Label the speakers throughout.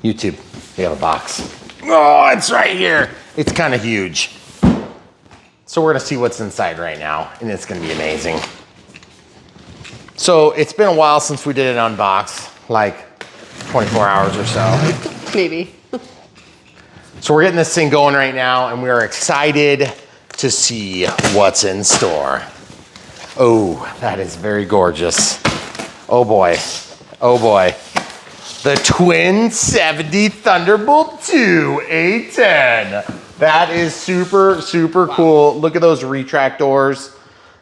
Speaker 1: YouTube, we have a box. Oh, it's right here. It's kind of huge. So we're gonna see what's inside right now, and it's gonna be amazing. So it's been a while since we did an unbox, like 24 hours or so.
Speaker 2: Maybe.
Speaker 1: So we're getting this thing going right now, and we are excited to see what's in store. Oh, that is very gorgeous. Oh boy, oh boy. The Twin 70 Thunderbolt 2 A-10. That is super, super cool. Look at those retractors.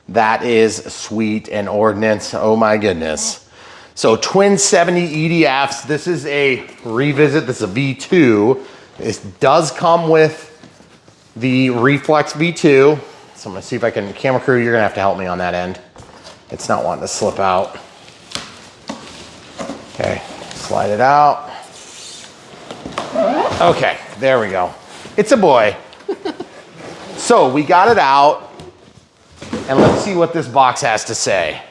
Speaker 1: That is sweet. And ordnance, oh my goodness. So Twin 70 EDFs, this is a revisit, this is a V2. This does come with the Reflex V2. So I'm gonna see if I can, camera crew, you're gonna have to help me on that end. It's not wanting to slip out. Okay, slide it out. Okay, there we go. It's a boy. So we got it out, and let's see what this box has to say.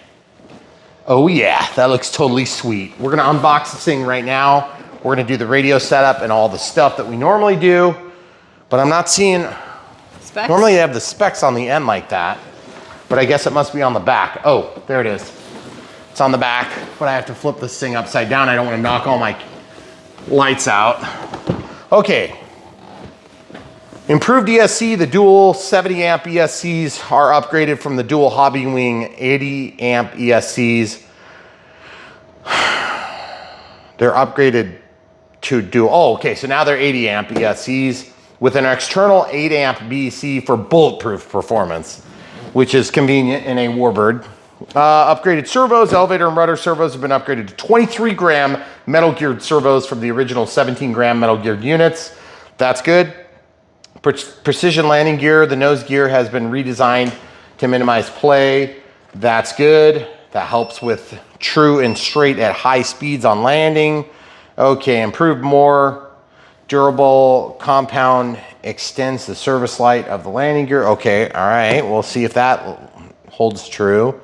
Speaker 1: Oh yeah, that looks totally sweet. We're gonna unbox this thing right now. We're gonna do the radio setup and all the stuff that we normally do, but I'm not seeing,
Speaker 2: Specs?
Speaker 1: normally you have the specs on the end like that, but I guess it must be on the back. Oh, there it is. It's on the back, but I have to flip this thing upside down. I don't wanna knock all my lights out. Okay. Improved ESC, the dual 70 amp ESCs are upgraded from the dual Hobby Wing 80 amp ESCs. They're upgraded to dual, oh, okay, so now they're 80 amp ESCs with an external 8 amp BC for bulletproof performance, which is convenient in a Warbird. Upgraded servos, elevator and rudder servos have been upgraded to 23 gram metal geared servos from the original 17 gram metal geared units. That's good. Precision landing gear, the nose gear has been redesigned to minimize play. That's good. That helps with true and straight at high speeds on landing. Okay, improved more durable compound extends the service light of the landing gear. Okay, all right, we'll see if that holds true.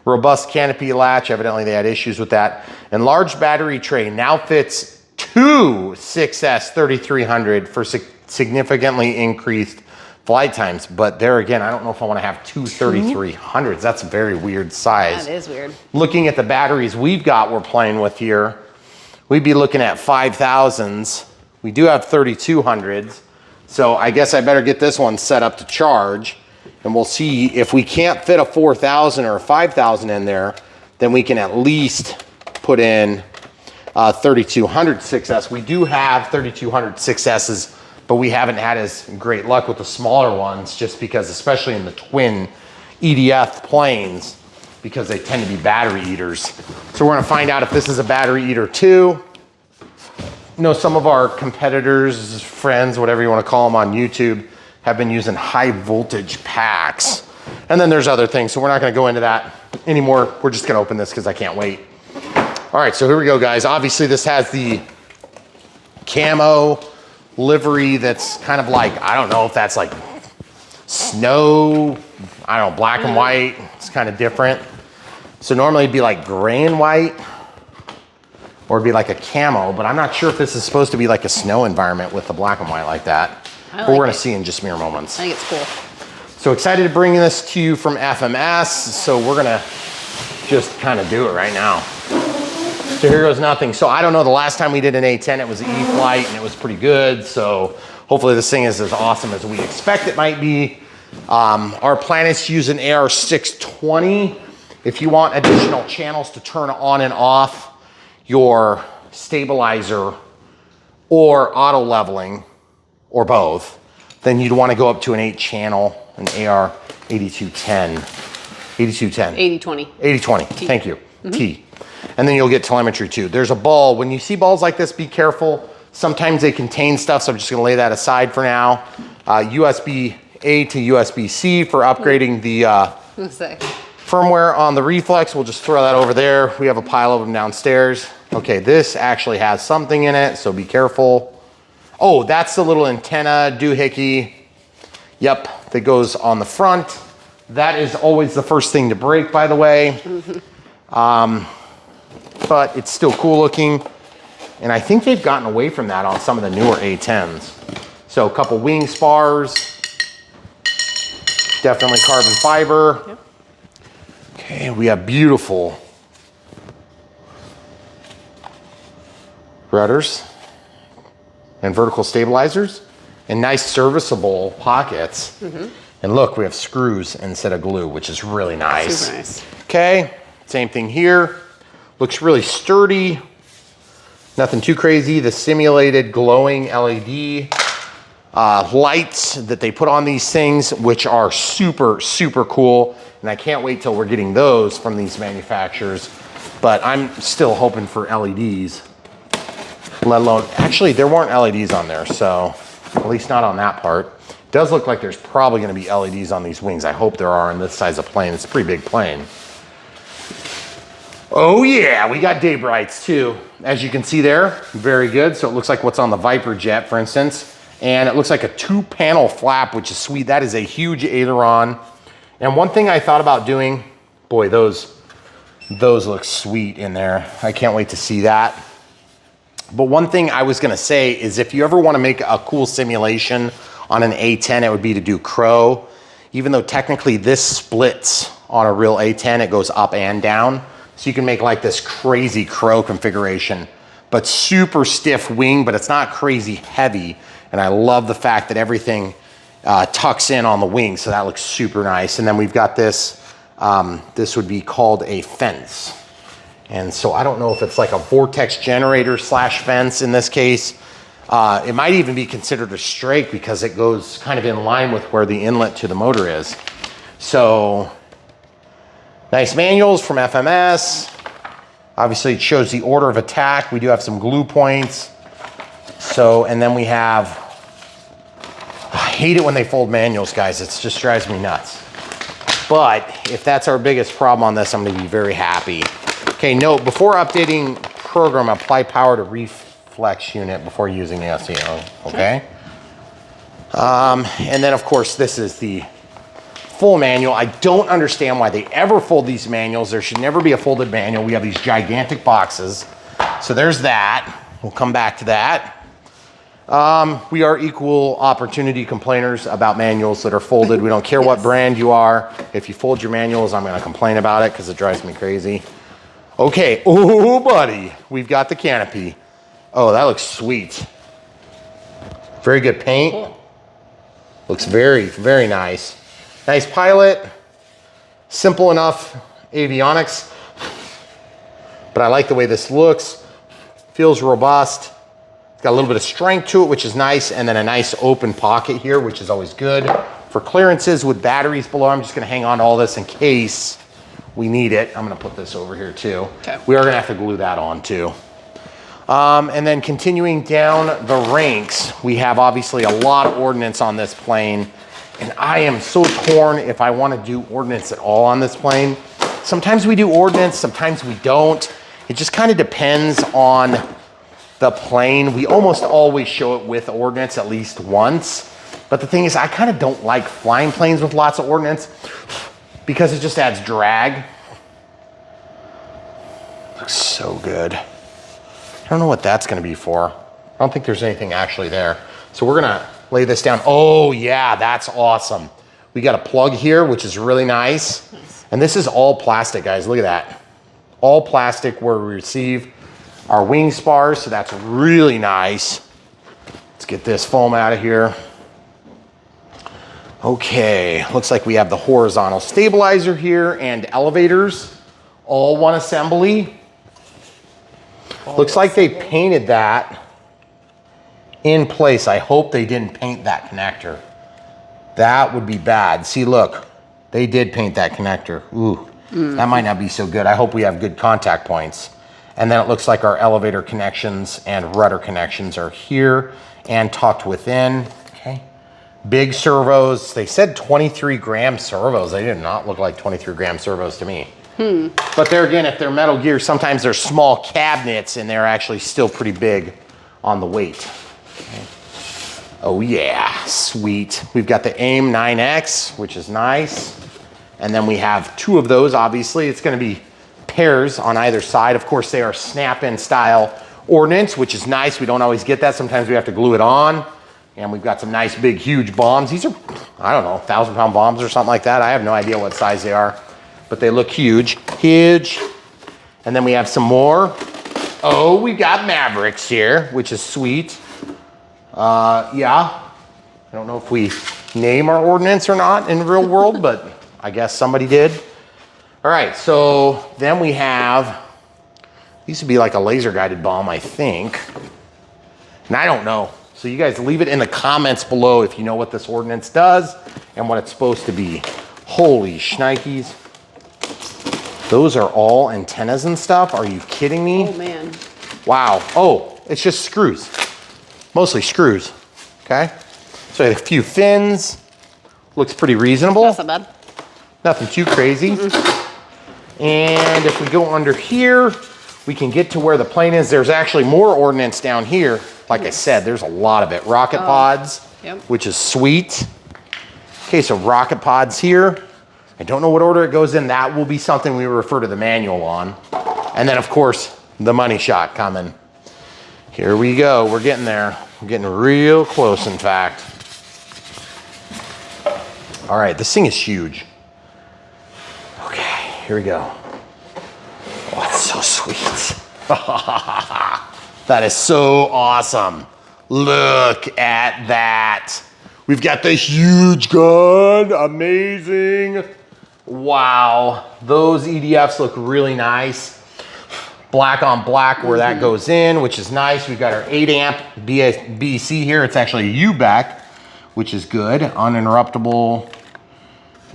Speaker 1: Robust canopy latch, evidently they had issues with that. Enlarged battery tray now fits two 6S 3300 for significantly increased flight times. But there again, I don't know if I want to have two 3300s. That's a very weird size.
Speaker 2: That is weird.
Speaker 1: Looking at the batteries we've got, we're playing with here, we'd be looking at 5000s. We do have 3200s. So I guess I better get this one set up to charge, and we'll see if we can't fit a 4000 or a 5000 in there, then we can at least put in 3200 6S. We do have 3200 6Ss, but we haven't had as great luck with the smaller ones, just because, especially in the twin EDF planes, because they tend to be battery eaters. So we're gonna find out if this is a battery eater too. You know, some of our competitors, friends, whatever you wanna call them on YouTube, have been using high voltage packs. And then there's other things, so we're not gonna go into that anymore. We're just gonna open this because I can't wait. All right, so here we go, guys. Obviously this has the camo livery that's kind of like, I don't know if that's like snow, I don't know, black and white. It's kind of different. So normally it'd be like gray and white, or it'd be like a camo, but I'm not sure if this is supposed to be like a snow environment with the black and white like that. But we're gonna see in just mere moments.
Speaker 2: I think it's cool.
Speaker 1: So excited to bring this to you from FMS. So we're gonna just kind of do it right now. So here goes nothing. So I don't know, the last time we did an A-10, it was an E-Flight and it was pretty good. So hopefully this thing is as awesome as we expect it might be. Our plan is to use an AR620. If you want additional channels to turn on and off your stabilizer or auto leveling, or both, then you'd want to go up to an 8-channel, an AR8210. 8210.
Speaker 2: 8020.
Speaker 1: 8020, thank you, T. And then you'll get telemetry too. There's a ball. When you see balls like this, be careful. Sometimes they contain stuff, so I'm just gonna lay that aside for now. USB-A to USB-C for upgrading the firmware on the Reflex. We'll just throw that over there. We have a pile of them downstairs. Okay, this actually has something in it, so be careful. Oh, that's the little antenna doohickey. Yep, that goes on the front. That is always the first thing to break, by the way. But it's still cool looking. And I think they've gotten away from that on some of the newer A-10s. So a couple wing spars, definitely carbon fiber.
Speaker 2: Yep.
Speaker 1: Okay, we have beautiful rudders and vertical stabilizers and nice serviceable pockets. And look, we have screws instead of glue, which is really nice.
Speaker 2: Super nice.
Speaker 1: Okay, same thing here. Looks really sturdy. Nothing too crazy. The simulated glowing LED lights that they put on these things, which are super, super cool. And I can't wait till we're getting those from these manufacturers. But I'm still hoping for LEDs, let alone, actually there weren't LEDs on there, so at least not on that part. Does look like there's probably gonna be LEDs on these wings. I hope there are in this size of plane. It's a pretty big plane. Oh yeah, we got day brights too. As you can see there, very good. So it looks like what's on the Viper jet, for instance. And it looks like a 2-panel flap, which is sweet. That is a huge aileron. And one thing I thought about doing, boy, those look sweet in there. I can't wait to see that. But one thing I was gonna say is if you ever wanna make a cool simulation on an A-10, it would be to do crow. Even though technically this splits on a real A-10, it goes up and down. So you can make like this crazy crow configuration, but super stiff wing, but it's not crazy heavy. And I love the fact that everything tucks in on the wing, so that looks super nice. And then we've got this, this would be called a fence. And so I don't know if it's like a vortex generator slash fence in this case. It might even be considered a strake because it goes kind of in line with where the inlet to the motor is. So nice manuals from FMS. Obviously it shows the order of attack. We do have some glue points. So, and then we have, I hate it when they fold manuals, guys. It just drives me nuts. But if that's our biggest problem on this, I'm gonna be very happy. Okay, note, before updating program, apply power to reflex unit before using the SEO, okay? And then of course, this is the full manual. I don't understand why they ever fold these manuals. There should never be a folded manual. We have these gigantic boxes. So there's that. We'll come back to that. We are equal opportunity complainers about manuals that are folded. We don't care what brand you are. If you fold your manuals, I'm gonna complain about it because it drives me crazy. Okay, oh buddy, we've got the canopy. Oh, that looks sweet. Very good paint.
Speaker 2: Cool.
Speaker 1: Looks very, very nice. Nice pilot, simple enough avionics, but I like the way this looks. Feels robust. It's got a little bit of strength to it, which is nice, and then a nice open pocket here, which is always good. For clearances with batteries below, I'm just gonna hang on to all this in case we need it. I'm gonna put this over here too.
Speaker 2: Okay.
Speaker 1: We are gonna have to glue that on too. And then continuing down the ranks, we have obviously a lot of ordnance on this plane. And I am so torn if I want to do ordnance at all on this plane. Sometimes we do ordnance, sometimes we don't. It just kind of depends on the plane. We almost always show it with ordnance at least once. But the thing is, I kind of don't like flying planes with lots of ordnance because it just adds drag. Looks so good. I don't know what that's going to be for. I don't think there's anything actually there. So we're going to lay this down. Oh yeah, that's awesome. We got a plug here, which is really nice. And this is all plastic, guys. Look at that. All plastic where we receive our wing spars. So that's really nice. Let's get this foam out of here. Okay, looks like we have the horizontal stabilizer here and elevators. All one assembly. Looks like they painted that in place. I hope they didn't paint that connector. That would be bad. See, look, they did paint that connector. Ooh, that might not be so good. I hope we have good contact points. And then it looks like our elevator connections and rudder connections are here and tucked within. Okay. Big servos. They said 23-gram servos. They did not look like 23-gram servos to me. But there again, if they're Metal Gear, sometimes they're small cabinets and they're actually still pretty big on the weight. Okay. Oh yeah, sweet. We've got the AIM 9X, which is nice. And then we have two of those, obviously. It's gonna be pairs on either side. Of course, they are snap-in style ordnance, which is nice. We don't always get that. Sometimes we have to glue it on. And we've got some nice big huge bombs. These are, I don't know, 1,000-pound bombs or something like that. I have no idea what size they are, but they look huge, huge. And then we have some more. Oh, we got Mavericks here, which is sweet. Yeah, I don't know if we name our ordnance or not in the real world, but I guess somebody did. All right, so then we have, these would be like a laser guided bomb, I think. And I don't know. So you guys leave it in the comments below if you know what this ordnance does and what it's supposed to be. Holy shnikes. Those are all antennas and stuff. Are you kidding me?
Speaker 2: Oh man.
Speaker 1: Wow. Oh, it's just screws. Mostly screws. Okay. So a few fins. Looks pretty reasonable.
Speaker 2: That's not bad.
Speaker 1: Nothing too crazy. And if we go under here, we can get to where the plane is. There's actually more ordnance down here. Like I said, there's a lot of it. Rocket pods, which is sweet. Okay, so rocket pods here. I don't know what order it goes in. That will be something we refer to the manual on. And then, of course, the money shot coming. Here we go. We're getting there. We're getting real close, in fact. All right, this thing is huge. Okay, here we go. Oh, it's so sweet. That is so awesome. Look at that. We've got the huge gun. Amazing. Wow. Those EDFs look really nice. Black on black where that goes in, which is nice. We've got our 8 amp BC here. It's actually a UBAC, which is good. Uninterruptible.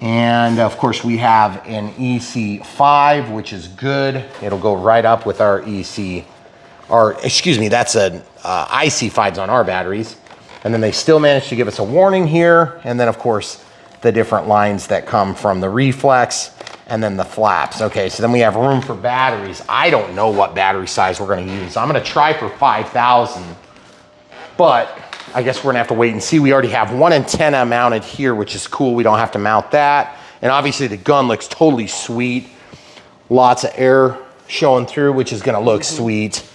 Speaker 1: And of course we have an EC5, which is good. It'll go right up with our EC, or excuse me, that's an IC5s on our batteries. And then they still managed to give us a warning here. And then of course, the different lines that come from the reflex and then the flaps. Okay, so then we have room for batteries. I don't know what battery size we're gonna use. I'm gonna try for 5,000, but I guess we're gonna have to wait and see. We already have one antenna mounted here, which is cool. We don't have to mount that. And obviously the gun looks totally sweet. Lots of air showing through, which is gonna look sweet.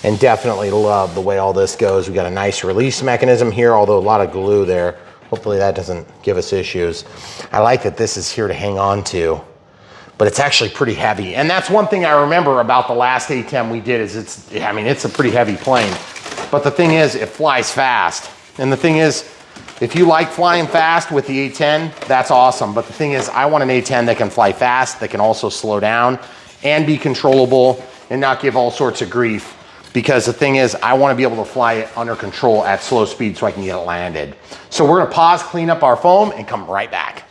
Speaker 1: And definitely love the way all this goes. We got a nice release mechanism here, although a lot of glue there. Hopefully that doesn't give us issues. I like that this is here to hang on to, but it's actually pretty heavy. And that's one thing I remember about the last A-10 we did is it's a pretty heavy plane. But the thing is, it flies fast. And the thing is, if you like flying fast with the A-10, that's awesome. But the thing is, I want an A-10 that can fly fast, that can also slow down and be controllable and not give all sorts of grief. Because the thing is, I want to be able to fly it under control at slow speed so I can get it landed. So we're going to pause, clean up our foam, and come right back.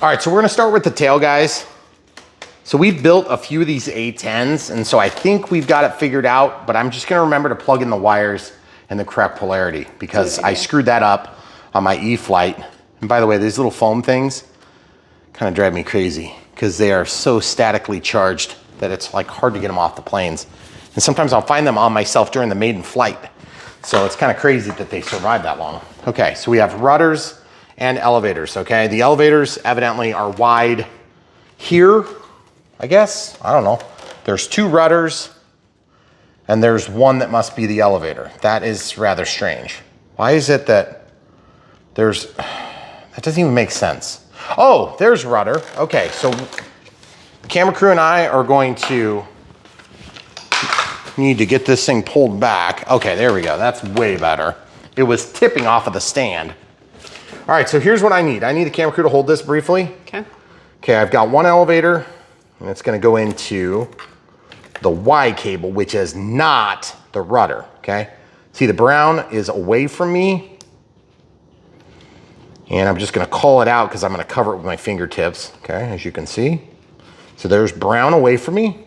Speaker 1: All right, so we're going to start with the tail, guys. So we've built a few of these A-10s, and so I think we've got it figured out, but I'm just going to remember to plug in the wires and the correct polarity because I screwed that up on my E-Flight. And by the way, these little foam things kind of drive me crazy because they are so statically charged that it's like hard to get them off the planes. And sometimes I'll find them on myself during the maiden flight. So it's kind of crazy that they survive that long. Okay, so we have rudders and elevators, okay? The elevators evidently are wide here, I guess. I don't know. There's 2 rudders and there's one that must be the elevator. That is rather strange. Why is it that there's, that doesn't even make sense. Oh, there's rudder. Okay, so the camera crew and I are going to need to get this thing pulled back. Okay, there we go. That's way better. It was tipping off of the stand. All right, so here's what I need. I need the camera crew to hold this briefly.
Speaker 2: Okay.
Speaker 1: Okay, I've got one elevator, and it's gonna go into the Y cable, which is not the rudder, okay? See, the brown is away from me, and I'm just gonna call it out because I'm gonna cover it with my fingertips, okay, as you can see. So there's brown away from me.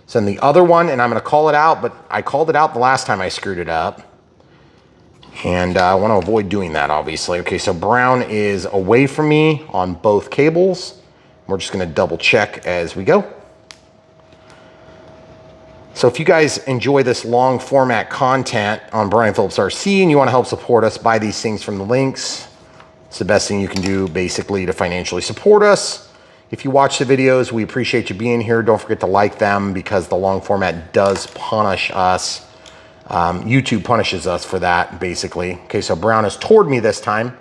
Speaker 1: So then the other one, and I'm gonna call it out, but I called it out the last time I screwed it up. And I wanna avoid doing that, obviously. Okay, so brown is away from me on both cables. We're just gonna double check as we go. So if you guys enjoy this long format content on Brian Phillips RC and you wanna help support us, buy these things from the links. It's the best thing you can do basically to financially support us. If you watch the videos, we appreciate you being here. Don't forget to like them because the long format does punish us. YouTube punishes us for that, basically. Okay, so brown is toward me this time.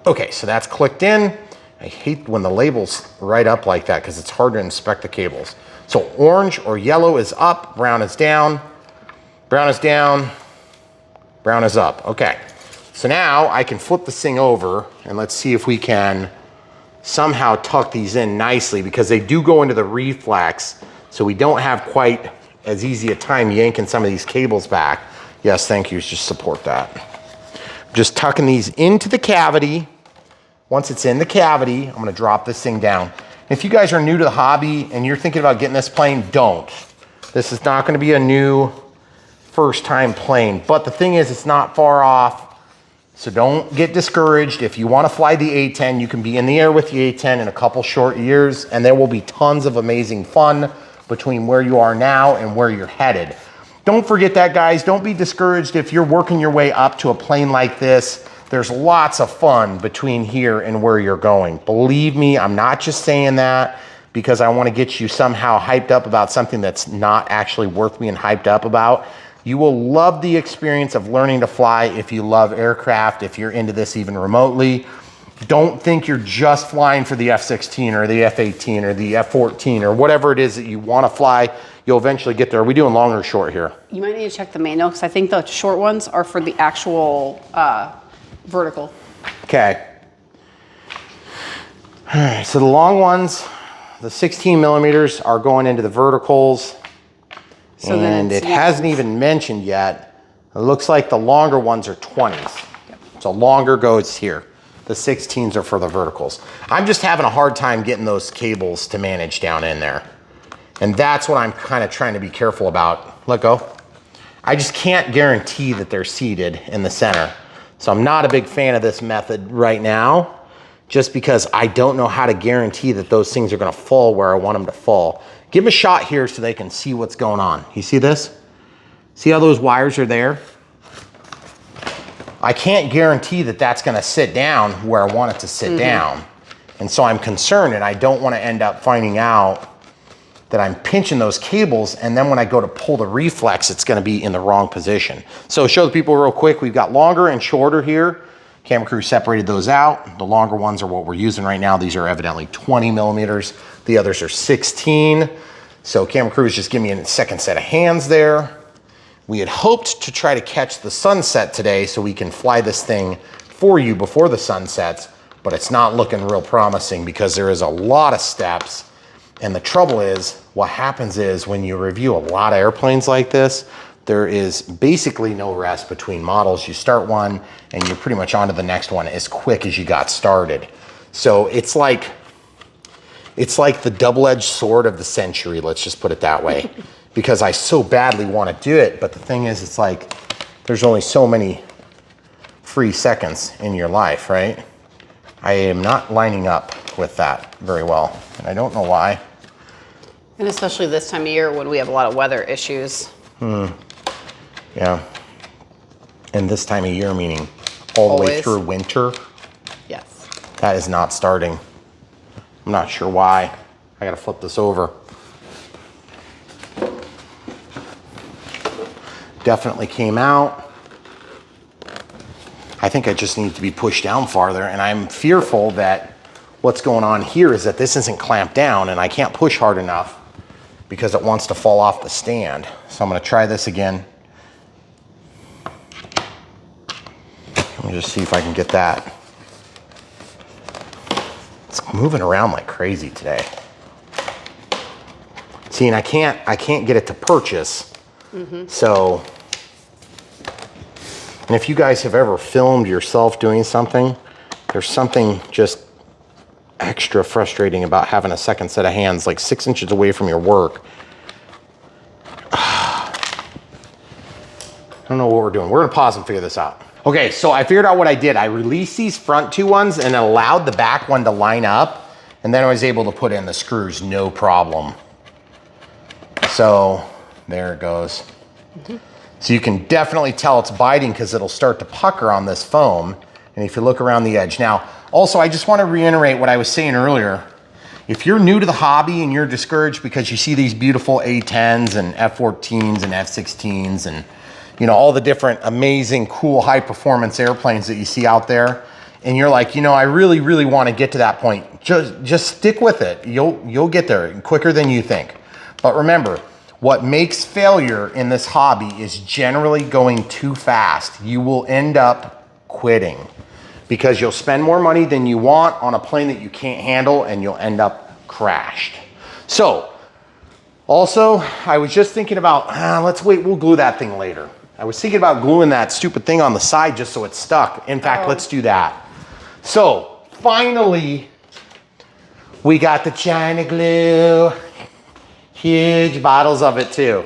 Speaker 1: Okay, so that's clicked in. I hate when the label's right up like that because it's hard to inspect the cables. So orange or yellow is up, brown is down, brown is down, brown is up. Okay, so now I can flip this thing over and let's see if we can somehow tuck these in nicely because they do go into the reflex, so we don't have quite as easy a time yanking some of these cables back. Yes, thank you, just support that. Just tucking these into the cavity. Once it's in the cavity, I'm gonna drop this thing down. If you guys are new to the hobby and you're thinking about getting this plane, don't. This is not gonna be a new first time plane, but the thing is, it's not far off, so don't get discouraged. If you wanna fly the A-10, you can be in the air with the A-10 in a couple short years, and there will be tons of amazing fun between where you are now and where you're headed. Don't forget that, guys. Don't be discouraged if you're working your way up to a plane like this. There's lots of fun between here and where you're going. Believe me, I'm not just saying that because I want to get you somehow hyped up about something that's not actually worth being hyped up about. You will love the experience of learning to fly if you love aircraft, if you're into this even remotely. Don't think you're just flying for the F-16 or the F-18 or the F-14 or whatever it is that you want to fly. You'll eventually get there. Are we doing long or short here?
Speaker 2: You might need to check the manual because I think the short ones are for the actual vertical.
Speaker 1: Okay. All right, so the long ones, the 16 millimeters are going into the verticals. So and it hasn't even mentioned yet. It looks like the longer ones are 20s. Yep. So longer goes here. The 16s are for the verticals. I'm just having a hard time getting those cables to manage down in there. And that's what I'm kind of trying to be careful about. Let go. I just can't guarantee that they're seated in the center. So I'm not a big fan of this method right now, just because I don't know how to guarantee that those things are gonna fall where I want them to fall. Give them a shot here so they can see what's going on. You see this? See how those wires are there? I can't guarantee that that's gonna sit down where I want it to sit down. And so I'm concerned, and I don't wanna end up finding out that I'm pinching those cables, and then when I go to pull the reflex, it's gonna be in the wrong position. So show the people real quick, we've got longer and shorter here. Camera crew separated those out. The longer ones are what we're using right now. These are evidently 20 millimeters. The others are 16. So camera crew is just giving me a second set of hands there. We had hoped to try to catch the sunset today so we can fly this thing for you before the sun sets, but it's not looking real promising because there is a lot of steps. And the trouble is, what happens is when you review a lot of airplanes like this, there is basically no rest between models. You start one and you're pretty much on to the next one as quick as you got started. So it's like the double-edged sword of the century, let's just put it that way. Because I so badly want to do it, but the thing is, it's like there's only so many free seconds in your life, right? I am not lining up with that very well, and I don't know why.
Speaker 2: And especially this time of year when we have a lot of weather issues.
Speaker 1: Yeah. And this time of year, meaning all the way through winter?
Speaker 2: Yes.
Speaker 1: That is not starting. I'm not sure why. I gotta flip this over. Definitely came out. I think I just need to be pushed down farther, and I'm fearful that what's going on here is that this isn't clamped down and I can't push hard enough because it wants to fall off the stand. So I'm gonna try this again. Let me just see if I can get that. It's moving around like crazy today. See, and I can't get it to purchase. So, and if you guys have ever filmed yourself doing something, there's something just extra frustrating about having a second set of hands like 6 inches away from your work. I don't know what we're doing. We're gonna pause and figure this out. Okay, so I figured out what I did. I released these front two ones and allowed the back one to line up, and then I was able to put in the screws, no problem. So there it goes. So you can definitely tell it's biting because it'll start to pucker on this foam, And if you look around the edge. Now, also, I just want to reiterate what I was saying earlier. If you're new to the hobby and you're discouraged because you see these beautiful A-10s and F-14s and F-16s and you know, all the different amazing, cool, high performance airplanes that you see out there, and you're like, you know, I really, really want to get to that point, just stick with it. You'll get there quicker than you think. But remember, what makes failure in this hobby is generally going too fast. You will end up quitting because you'll spend more money than you want on a plane that you can't handle and you'll end up crashed. So, also, I was just thinking about, let's wait, we'll glue that thing later. I was thinking about gluing that stupid thing on the side just so it's stuck. In fact, let's do that. So, finally, we got the China glue. Huge bottles of it too.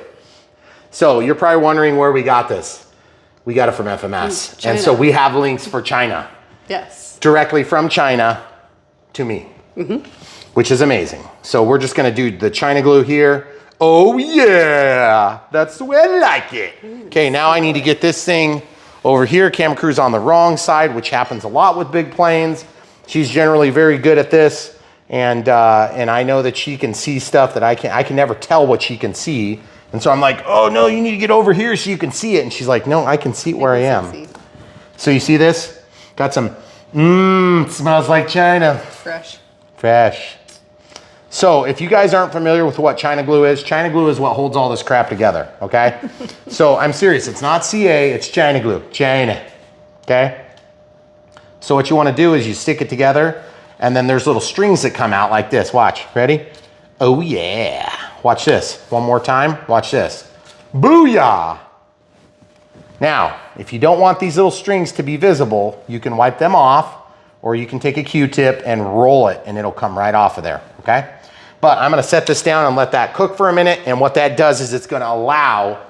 Speaker 1: So, you're probably wondering where we got this. We got it from FMS. And so we have links for China.
Speaker 2: Yes.
Speaker 1: Directly from China to me, which is amazing. So we're just gonna do the China glue here. Oh yeah, that's the way I like it. Okay, now I need to get this thing over here. Camera crew's on the wrong side, which happens a lot with big planes. She's generally very good at this, and I know that she can see stuff that I can never tell what she can see. And so I'm like, oh no, you need to get over here so you can see it. And she's like, no, I can see where I am. So you see this? Got some, it smells like China.
Speaker 2: Fresh.
Speaker 1: Fresh. So if you guys aren't familiar with what China glue is what holds all this crap together, okay? So I'm serious, it's not CA, it's China glue, China, okay? So what you wanna do is you stick it together and then there's little strings that come out like this, watch, ready? Oh yeah, watch this, one more time, watch this. Booyah! Now, if you don't want these little strings to be visible, you can wipe them off or you can take a Q-tip and roll it and it'll come right off of there, okay? But I'm gonna set this down and let that cook for a minute, and what that does is it's gonna allow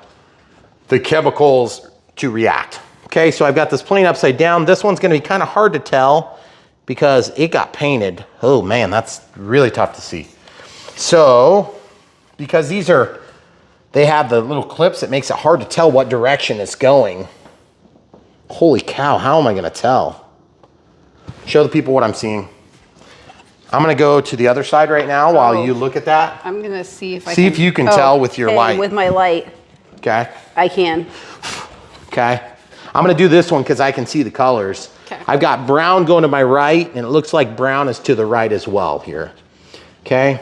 Speaker 1: the chemicals to react. Okay, so I've got this plane upside down. This one's gonna be kind of hard to tell because it got painted. Oh man, that's really tough to see. So, because they have the little clips, it makes it hard to tell what direction it's going. Holy cow, how am I gonna tell? Show the people what I'm seeing. I'm gonna go to the other side right now while you look at that.
Speaker 2: I'm gonna see if
Speaker 1: See if you can tell with your light.
Speaker 2: With my light.
Speaker 1: Okay.
Speaker 2: I can.
Speaker 1: Okay. I'm gonna do this one because I can see the colors.
Speaker 2: Okay.
Speaker 1: I've got brown going to my right, and it looks like brown is to the right as well here. Okay.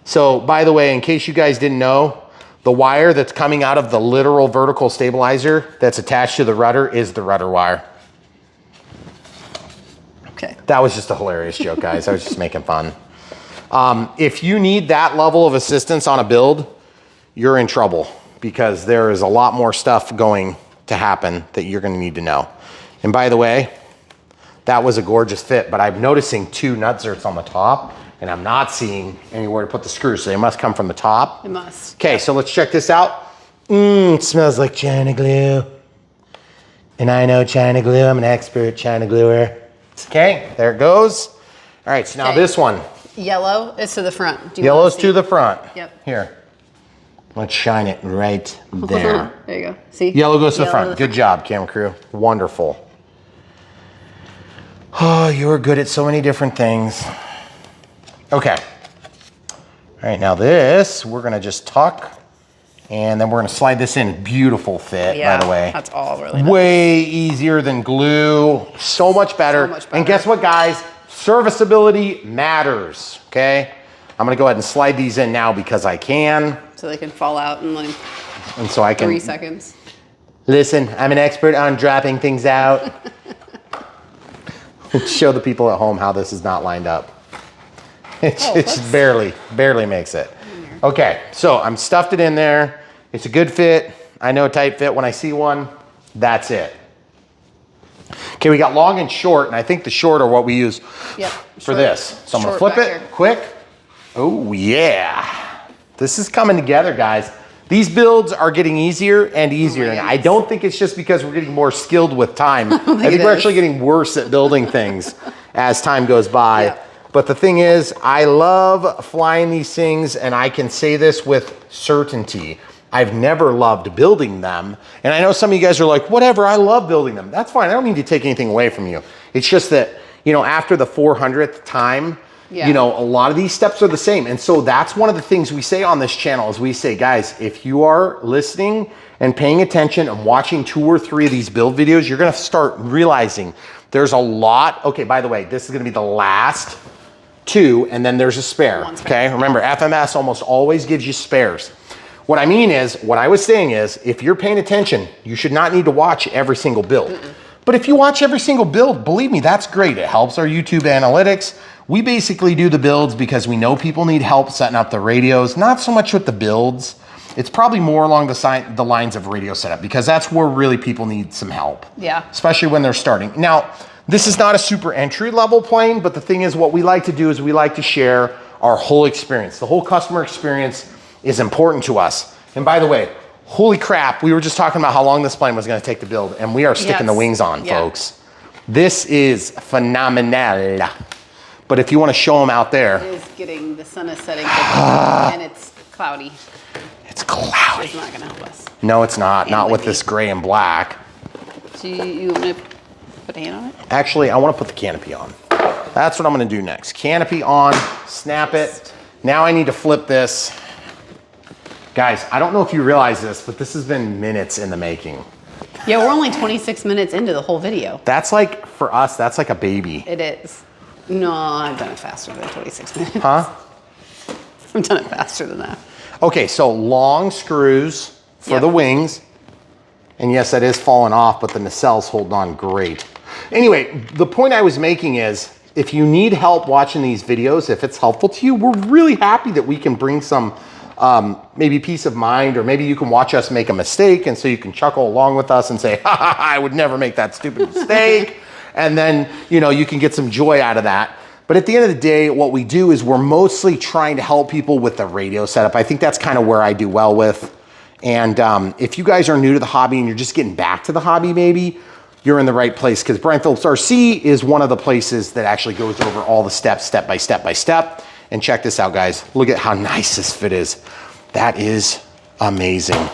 Speaker 1: So, by the way, in case you guys didn't know, the wire that's coming out of the literal vertical stabilizer that's attached to the rudder is the rudder wire.
Speaker 2: Okay.
Speaker 1: That was just a hilarious joke, guys. I was just making fun. If you need that level of assistance on a build, you're in trouble because there is a lot more stuff going to happen that you're going to need to know. And by the way, that was a gorgeous fit, but I'm noticing 2 nut zerts on the top and I'm not seeing anywhere to put the screws, so they must come from the top.
Speaker 2: It must.
Speaker 1: Okay, so let's check this out. It smells like China glue. And I know China glue. I'm an expert China gluer. Okay, there it goes. All right, so now this one.
Speaker 2: Yellow is to the front.
Speaker 1: Yellow's to the front.
Speaker 2: Yep.
Speaker 1: Here. Let's shine it right there.
Speaker 2: There you go. See?
Speaker 1: Yellow goes to the front. Good job, camera crew. Wonderful. Oh, you are good at so many different things. Okay. All right, now this, we're gonna just tuck, and then we're gonna slide this in. Beautiful fit, by the way.
Speaker 2: That's all really nice.
Speaker 1: Way easier than glue. So much better.
Speaker 2: So much better.
Speaker 1: And guess what, guys? Serviceability matters, okay? I'm gonna go ahead and slide these in now because I can.
Speaker 2: So they can fall out in like
Speaker 1: And so I can
Speaker 2: 3 seconds.
Speaker 1: Listen, I'm an expert on dropping things out. Show the people at home how this is not lined up. It just barely makes it. Okay, so I'm stuffed it in there. It's a good fit. I know a tight fit when I see one. That's it. Okay, we got long and short, and I think the short are what we use for this. So I'm gonna flip it quick. Oh yeah. This is coming together, guys. These builds are getting easier and easier, and I don't think it's just because we're getting more skilled with time. I think we're actually getting worse at building things as time goes by.
Speaker 2: Yeah.
Speaker 1: But the thing is, I love flying these things, and I can say this with certainty. I've never loved building them. And I know some of you guys are like, whatever, I love building them. That's fine. I don't need to take anything away from you. It's just that, you know, after the 400th time, you know, a lot of these steps are the same. And so that's one of the things we say on this channel is we say, guys, if you are listening and paying attention and watching 2 or 3 of these build videos, you're gonna start realizing there's a lot. Okay, by the way, this is gonna be the last 2, and then there's a spare, okay? Remember, FMS almost always gives you spares. What I mean is, what I was saying is, if you're paying attention, you should not need to watch every single build. But if you watch every single build, believe me, that's great. It helps our YouTube analytics. We basically do the builds because we know people need help setting up the radios, not so much with the builds. It's probably more along the lines of radio setup because that's where really people need some help. Yeah. Especially when they're starting. Now, this is not a super entry level plane, but the thing is what we like to do is we like to share our whole experience. The whole customer experience is important to us. And by the way, holy crap, we were just talking about how long this plane was gonna take to build, and we are sticking the wings on, folks. This is phenomenal. But if you want to show them out there.
Speaker 2: It is getting, the sun is setting and it's cloudy.
Speaker 1: It's cloudy.
Speaker 2: It's not going to help us.
Speaker 1: No, it's not. Not with this gray and black.
Speaker 2: So you want to put a hand on it?
Speaker 1: Actually, I want to put the canopy on. That's what I'm going to do next. Canopy on, snap it. Now I need to flip this. Guys, I don't know if you realize this, but this has been minutes in the making.
Speaker 2: Yeah, we're only 26 minutes into the whole video.
Speaker 1: That's like, for us, that's like a baby.
Speaker 2: It is. No, I've done it faster than 26 minutes.
Speaker 1: Huh?
Speaker 2: I've done it faster than that.
Speaker 1: Okay, so long screws for the wings. And yes, that is falling off, but the nacelles holding on great. Anyway, the point I was making is, if you need help watching these videos, if it's helpful to you, we're really happy that we can bring some maybe peace of mind, or maybe you can watch us make a mistake and so you can chuckle along with us and say, ha ha, ha, I would never make that stupid mistake. And then, you know, you can get some joy out of that. But at the end of the day, what we do is we're mostly trying to help people with the radio setup. I think that's kind of where I do well with. And if you guys are new to the hobby and you're just getting back to the hobby, maybe you're in the right place, because Brian Phillips RC is one of the places that actually goes over all the steps, step by step by step. And check this out, guys. Look at how nice this fit is. That is amazing.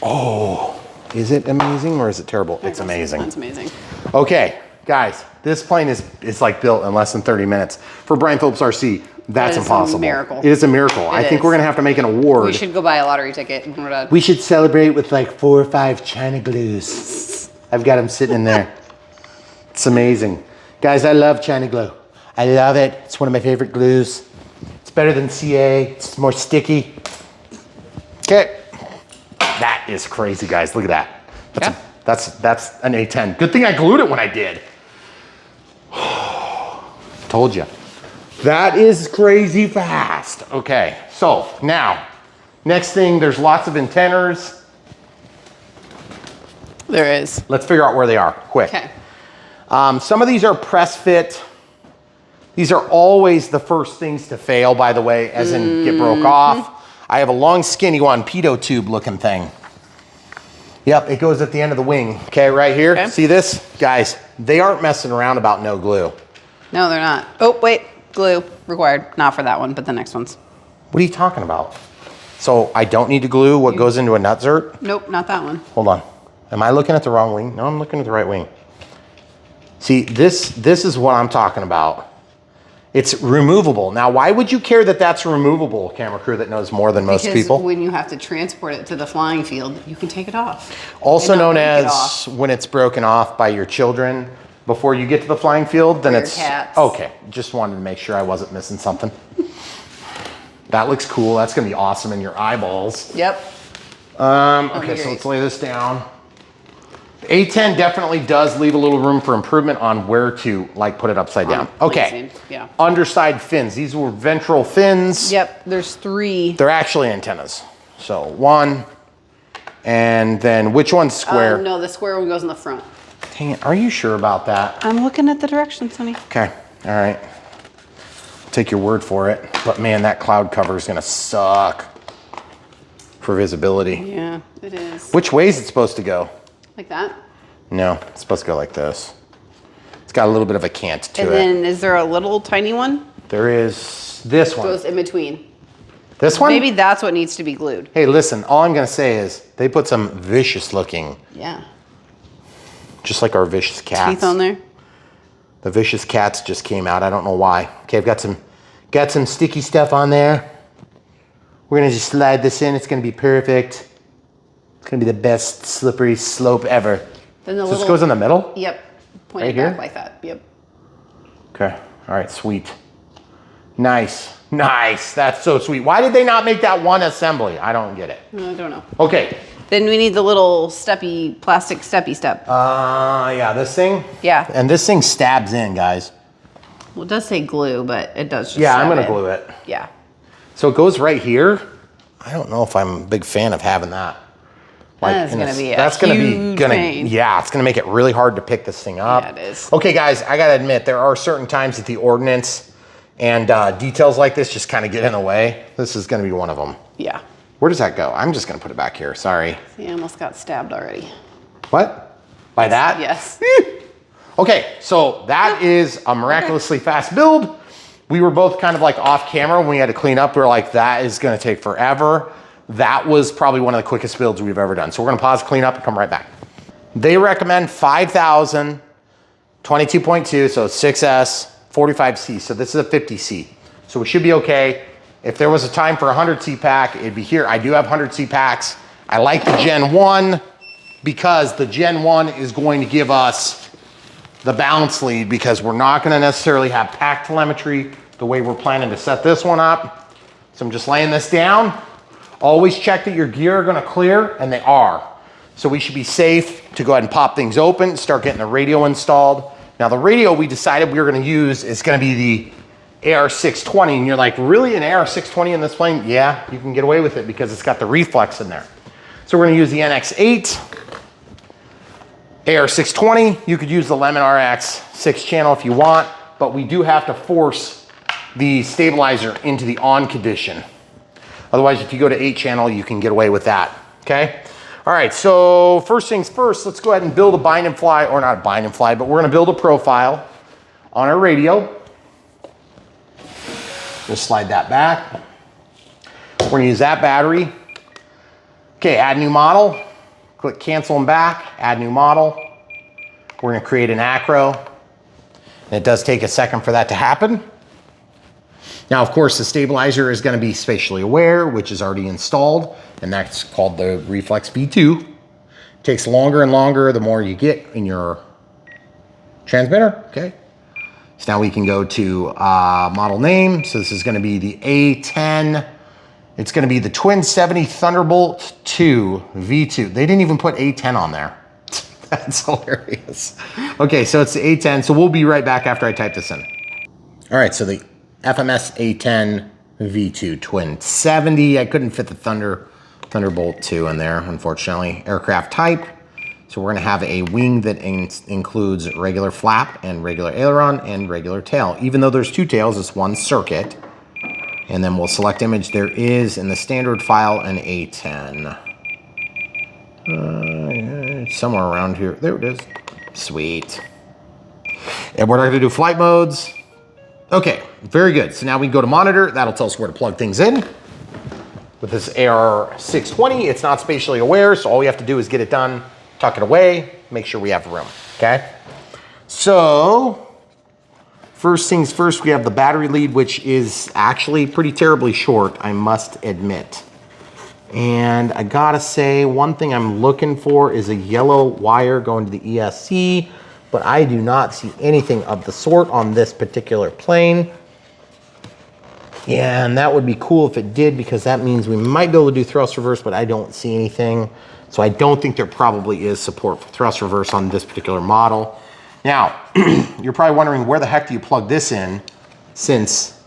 Speaker 1: Oh, is it amazing or is it terrible? It's amazing.
Speaker 2: That's amazing.
Speaker 1: Okay, guys, this plane is like built in less than 30 minutes. For Brian Phillips RC, that's impossible.
Speaker 2: It's a miracle.
Speaker 1: It is a miracle. I think we're gonna have to make an award.
Speaker 2: We should go buy a lottery ticket when we're done.
Speaker 1: We should celebrate with like 4 or 5 China glues. I've got them sitting in there. It's amazing. Guys, I love China glue. I love it. It's one of my favorite glues. It's better than CA. It's more sticky. Okay. That is crazy, guys. Look at that. That's an A-10. Good thing I glued it when I did. Told you. That is crazy fast. Okay, so now, next thing, there's lots of antennas.
Speaker 2: There is.
Speaker 1: Let's figure out where they are, quick.
Speaker 2: Okay.
Speaker 1: Some of these are press fit. These are always the first things to fail, by the way, as in get broke off. I have a long skinny one, pitot tube looking thing. Yep, it goes at the end of the wing. Okay, right here, see this? Guys, they aren't messing around about no glue.
Speaker 2: No, they're not. Oh, wait, glue required. Not for that one, but the next ones.
Speaker 1: What are you talking about? So I don't need to glue what goes into a nutsert?
Speaker 2: Nope, not that one.
Speaker 1: Hold on. Am I looking at the wrong wing? No, I'm looking at the right wing. See, this is what I'm talking about. It's removable. Now, why would you care that that's removable, camera crew that knows more than most people?
Speaker 2: Because when you have to transport it to the flying field, you can take it off.
Speaker 1: Also known as when it's broken off by your children before you get to the flying field, then it's
Speaker 2: cats.
Speaker 1: Okay. Just wanted to make sure I wasn't missing something. That looks cool. That's gonna be awesome in your eyeballs.
Speaker 2: Yep.
Speaker 1: Okay, so let's lay this down. The A-10 definitely does leave a little room for improvement on where to like put it upside down. Okay.
Speaker 2: Yeah.
Speaker 1: Underside fins. These were ventral fins.
Speaker 2: Yep. There's 3.
Speaker 1: They're actually antennas. So 1, and then which one's square?
Speaker 2: No, the square one goes in the front.
Speaker 1: Dang it, are you sure about that?
Speaker 2: I'm looking at the directions, honey.
Speaker 1: Okay, all right. Take your word for it. But man, that cloud cover is gonna suck for visibility.
Speaker 2: Yeah, it is.
Speaker 1: Which way is it supposed to go?
Speaker 2: Like that?
Speaker 1: No, it's supposed to go like this. It's got a little bit of a cant to it.
Speaker 2: And then is there a little tiny one?
Speaker 1: There is this one.
Speaker 2: Goes in between.
Speaker 1: This one?
Speaker 2: Maybe that's what needs to be glued.
Speaker 1: Hey, listen, all I'm gonna say is they put some vicious looking.
Speaker 2: Yeah.
Speaker 1: Just like our vicious cats.
Speaker 2: Teeth on there.
Speaker 1: The vicious cats just came out. I don't know why. Okay, I've got some sticky stuff on there. We're gonna just slide this in. It's gonna be perfect. It's gonna be the best slippery slope ever.
Speaker 2: Then the
Speaker 1: So this goes in the middle?
Speaker 2: Yep. Point
Speaker 1: Right
Speaker 2: it back
Speaker 1: here?
Speaker 2: like that. Yep.
Speaker 1: Okay, all right, sweet. Nice, nice, that's so sweet. Why did they not make that one assembly? I don't get it.
Speaker 2: I don't know.
Speaker 1: Okay.
Speaker 2: Then we need the little steppy, plastic steppy step.
Speaker 1: Yeah, this thing?
Speaker 2: Yeah.
Speaker 1: And this thing stabs in, guys.
Speaker 2: Well, it does say glue, but it does just
Speaker 1: Yeah, I'm
Speaker 2: stab
Speaker 1: gonna
Speaker 2: in.
Speaker 1: glue it.
Speaker 2: Yeah.
Speaker 1: So it goes right here. I don't know if I'm a big fan of having that.
Speaker 2: That's
Speaker 1: in
Speaker 2: gonna
Speaker 1: a-
Speaker 2: be a
Speaker 1: that's gonna
Speaker 2: huge pain.
Speaker 1: Yeah, it's gonna make it really hard to pick this thing up.
Speaker 2: Yeah, it is.
Speaker 1: Okay, guys, I gotta admit, there are certain times that the ordnance and details like this just kind of get in the way. This is gonna be one of them.
Speaker 2: Yeah.
Speaker 1: Where does that go? I'm just gonna put it back here, sorry.
Speaker 2: See, I almost got stabbed already.
Speaker 1: What? By that?
Speaker 2: Yes.
Speaker 1: Okay, so that is a miraculously fast build. We were both kind of like off camera when we had to clean up. We were like, that is gonna take forever. That was probably one of the quickest builds we've ever done. So we're gonna pause, clean up, and come right back. They recommend 5,000, 22.2, so 6S, 45C. So this is a 50C. So we should be okay. If there was a time for a 100C pack, it'd be here. I do have 100C packs. I like the Gen 1 because the Gen 1 is going to give us the balance lead because we're not gonna necessarily have pack telemetry the way we're planning to set this one up. So I'm just laying this down. Always check that your gear are gonna clear, and they are. So we should be safe to go ahead and pop things open, start getting the radio installed. Now the radio we decided we were gonna use is gonna be the AR620, and you're like, really, an AR620 in this plane? Yeah, you can get away with it because it's got the reflex in there. So we're gonna use the NX8, AR620. You could use the Lemon RX 6-channel if you want, but we do have to force the stabilizer into the on condition. Otherwise, if you go to 8-channel, you can get away with that, okay? All right, so first things first, let's go ahead and build a bind and fly, or not bind and fly, but we're gonna build a profile on our radio. Just slide that back. We're gonna use that battery. Okay, add new model. Click cancel and back, add new model. We're gonna create an acro. And it does take a second for that to happen. Now, of course, the stabilizer is gonna be spatially aware, which is already installed, and that's called the Reflex V2. It takes longer and longer the more you get in your transmitter, okay? So now we can go to model name. So this is gonna be the A-10. It's gonna be the Twin 70 Thunderbolt 2 V2. They didn't even put A-10 on there. That's hilarious. Okay, so it's the A-10. So we'll be right back after I type this in. All right, so the FMS A-10 V2 Twin 70. I couldn't fit the Thunderbolt 2 in there, unfortunately. Aircraft type. So we're gonna have a wing that includes regular flap and regular aileron and regular tail. Even though there's two tails, it's one circuit. And then we'll select image. There is in the standard file an A-10. It's somewhere around here. There it is. Sweet. And we're not gonna do flight modes. Okay, very good. So now we can go to monitor. That'll tell us where to plug things in. With this AR620, it's not spatially aware, so all we have to do is get it done, tuck it away, make sure we have room, okay? So, first things first, we have the battery lead, which is actually pretty terribly short, I must admit. And I gotta say, one thing I'm looking for is a yellow wire going to the ESC, but I do not see anything of the sort on this particular plane. Yeah, and that would be cool if it did, because that means we might be able to do thrust reverse, but I don't see anything. So I don't think there probably is support for thrust reverse on this particular model. Now, you're probably wondering, where the heck do you plug this in? Since,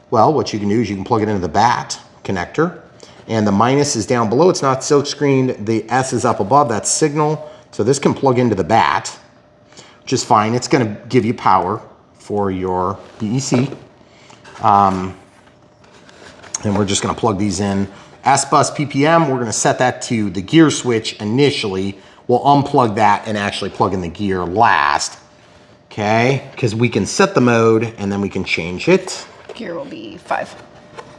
Speaker 1: well, what you can do is you can plug it into the BAT connector, and the minus is down below. It's not silk screened. The S is up above. That's signal. So this can plug into the BAT, which is fine. It's going to give you power for your EEC. And we're just going to plug these in. S-Bus PPM, we're going to set that to the gear switch initially. We'll unplug that and actually plug in the gear last. Okay, because we can set the mode and then we can change it.
Speaker 2: Gear will be 5.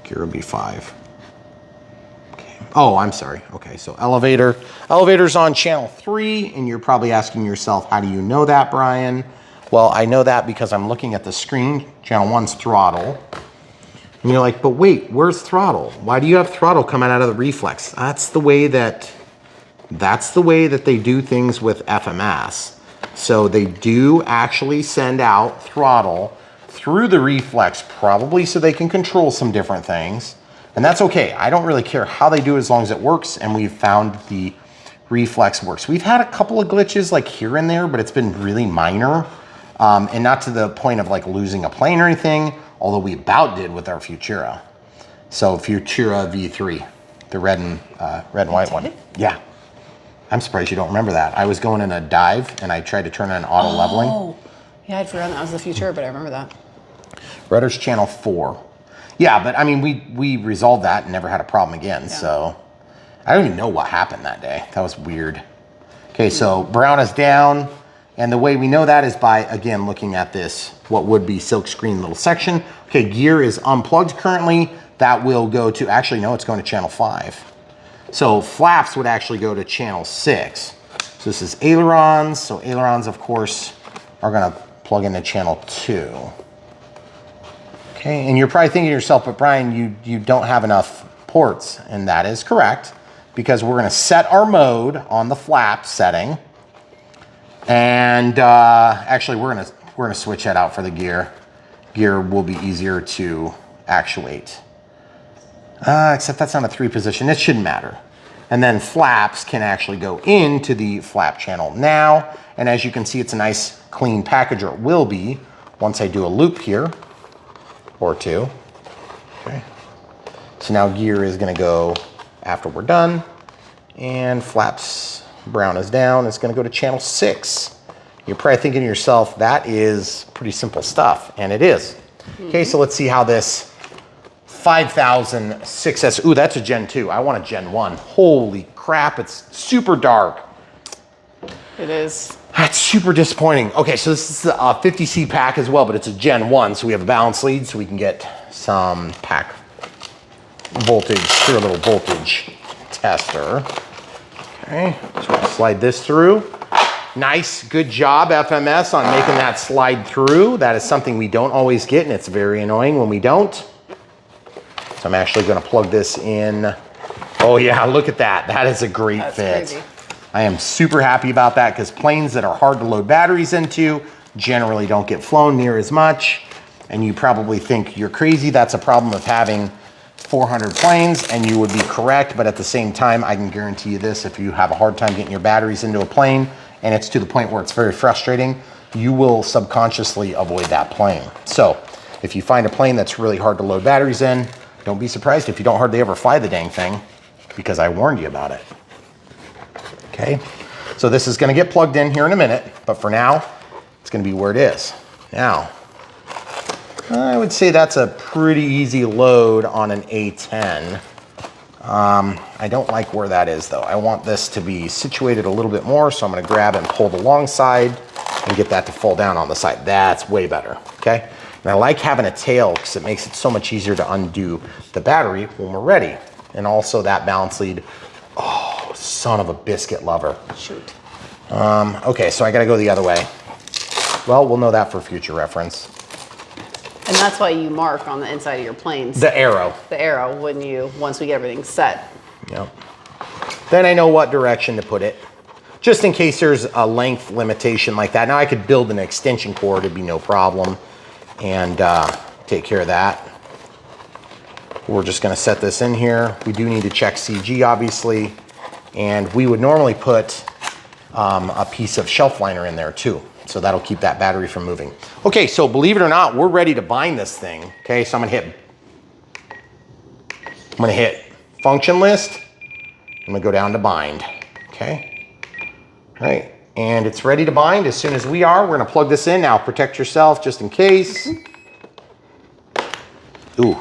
Speaker 1: Gear will be 5. Oh, I'm sorry. Okay, so elevator. Elevator's on channel 3, and you're probably asking yourself, how do you know that, Brian? Well, I know that because I'm looking at the screen. Channel 1's throttle. And you're like, but wait, where's throttle? Why do you have throttle coming out of the reflex? That's the way that they do things with FMS. So they do actually send out throttle through the reflex, probably so they can control some different things. And that's okay. I don't really care how they do it as long as it works, and we've found the reflex works. We've had a couple of glitches like here and there, but it's been really minor. And not to the point of like losing a plane or anything, although we about did with our Futura. So Futura V3, the red and white one. Yeah. I'm surprised you don't remember that. I was going in a dive and I tried to turn on auto leveling.
Speaker 2: Oh, yeah, I'd forgotten that was the Futura, but I remember that.
Speaker 1: Rudder's channel 4. Yeah, but I mean, we resolved that and never had a problem again. Yeah. So I don't even know what happened that day. That was weird. Okay, so brown is down. And the way we know that is by, again, looking at this, what would be silk screen little section. Okay, gear is unplugged currently. That will go to, actually, no, it's going to channel 5. So flaps would actually go to channel 6. So this is ailerons. So ailerons, of course, are going to plug into channel 2. Okay, and you're probably thinking to yourself, but Brian, you don't have enough ports. And that is correct, because we're going to set our mode on the flap setting. And actually, we're gonna switch that out for the gear. Gear will be easier to actuate. Except that's not a 3 position. It shouldn't matter. And then flaps can actually go into the flap channel now. And as you can see, it's a nice clean package, or it will be once I do a loop here or 2. Okay. So now gear is gonna go after we're done, and flaps. Brown is down. It's going to go to channel 6. You're probably thinking to yourself, that is pretty simple stuff, and it is. Okay, so let's see how this 5000 6S. Ooh, that's a Gen 2. I want a Gen 1. Holy crap, it's super dark.
Speaker 2: It is.
Speaker 1: That's super disappointing. Okay, so this is a 50C pack as well, but it's a Gen 1, so we have a balance lead, so we can get some pack voltage, through a little voltage tester. Okay, so I'll slide this through. Nice, good job, FMS, on making that slide through. That is something we don't always get, and it's very annoying when we don't. So I'm actually gonna plug this in. Oh yeah, look at that. That is a great fit. Crazy. I am super happy about that, because planes that are hard to load batteries into generally don't get flown near as much. And you probably think you're crazy. That's a problem of having 400 planes, and you would be correct, but at the same time, I can guarantee you this: if you have a hard time getting your batteries into a plane, and it's to the point where it's very frustrating, you will subconsciously avoid that plane. So if you find a plane that's really hard to load batteries in, don't be surprised if you don't hardly ever fly the dang thing, because I warned you about it. Okay, so this is gonna get plugged in here in a minute, but for now, it's gonna be where it is. Now, I would say that's a pretty easy load on an A-10. I don't like where that is though. I want this to be situated a little bit more, so I'm gonna grab and pull the long side and get that to fall down on the side. That's way better, okay? And I like having a tail because it makes it so much easier to undo the battery when we're ready. And also that balance lead, oh, son of a biscuit lover.
Speaker 2: Shoot.
Speaker 1: Okay, so I gotta go the other way. Well, we'll know that for future reference.
Speaker 2: And that's why you mark on the inside of your planes.
Speaker 1: The arrow.
Speaker 2: The arrow, when you, once we get everything set.
Speaker 1: Yep. Then I know what direction to put it, just in case there's a length limitation like that. Now I could build an extension cord, it'd be no problem, and take care of that. We're just gonna set this in here. We do need to check CG, obviously, and we would normally put a piece of shelf liner in there too. So that'll keep that battery from moving. Okay, so believe it or not, we're ready to bind this thing. Okay, so I'm gonna hit function list. I'm gonna go down to bind, okay? All right, and it's ready to bind as soon as we are. We're gonna plug this in. Now protect yourself just in case. Ooh,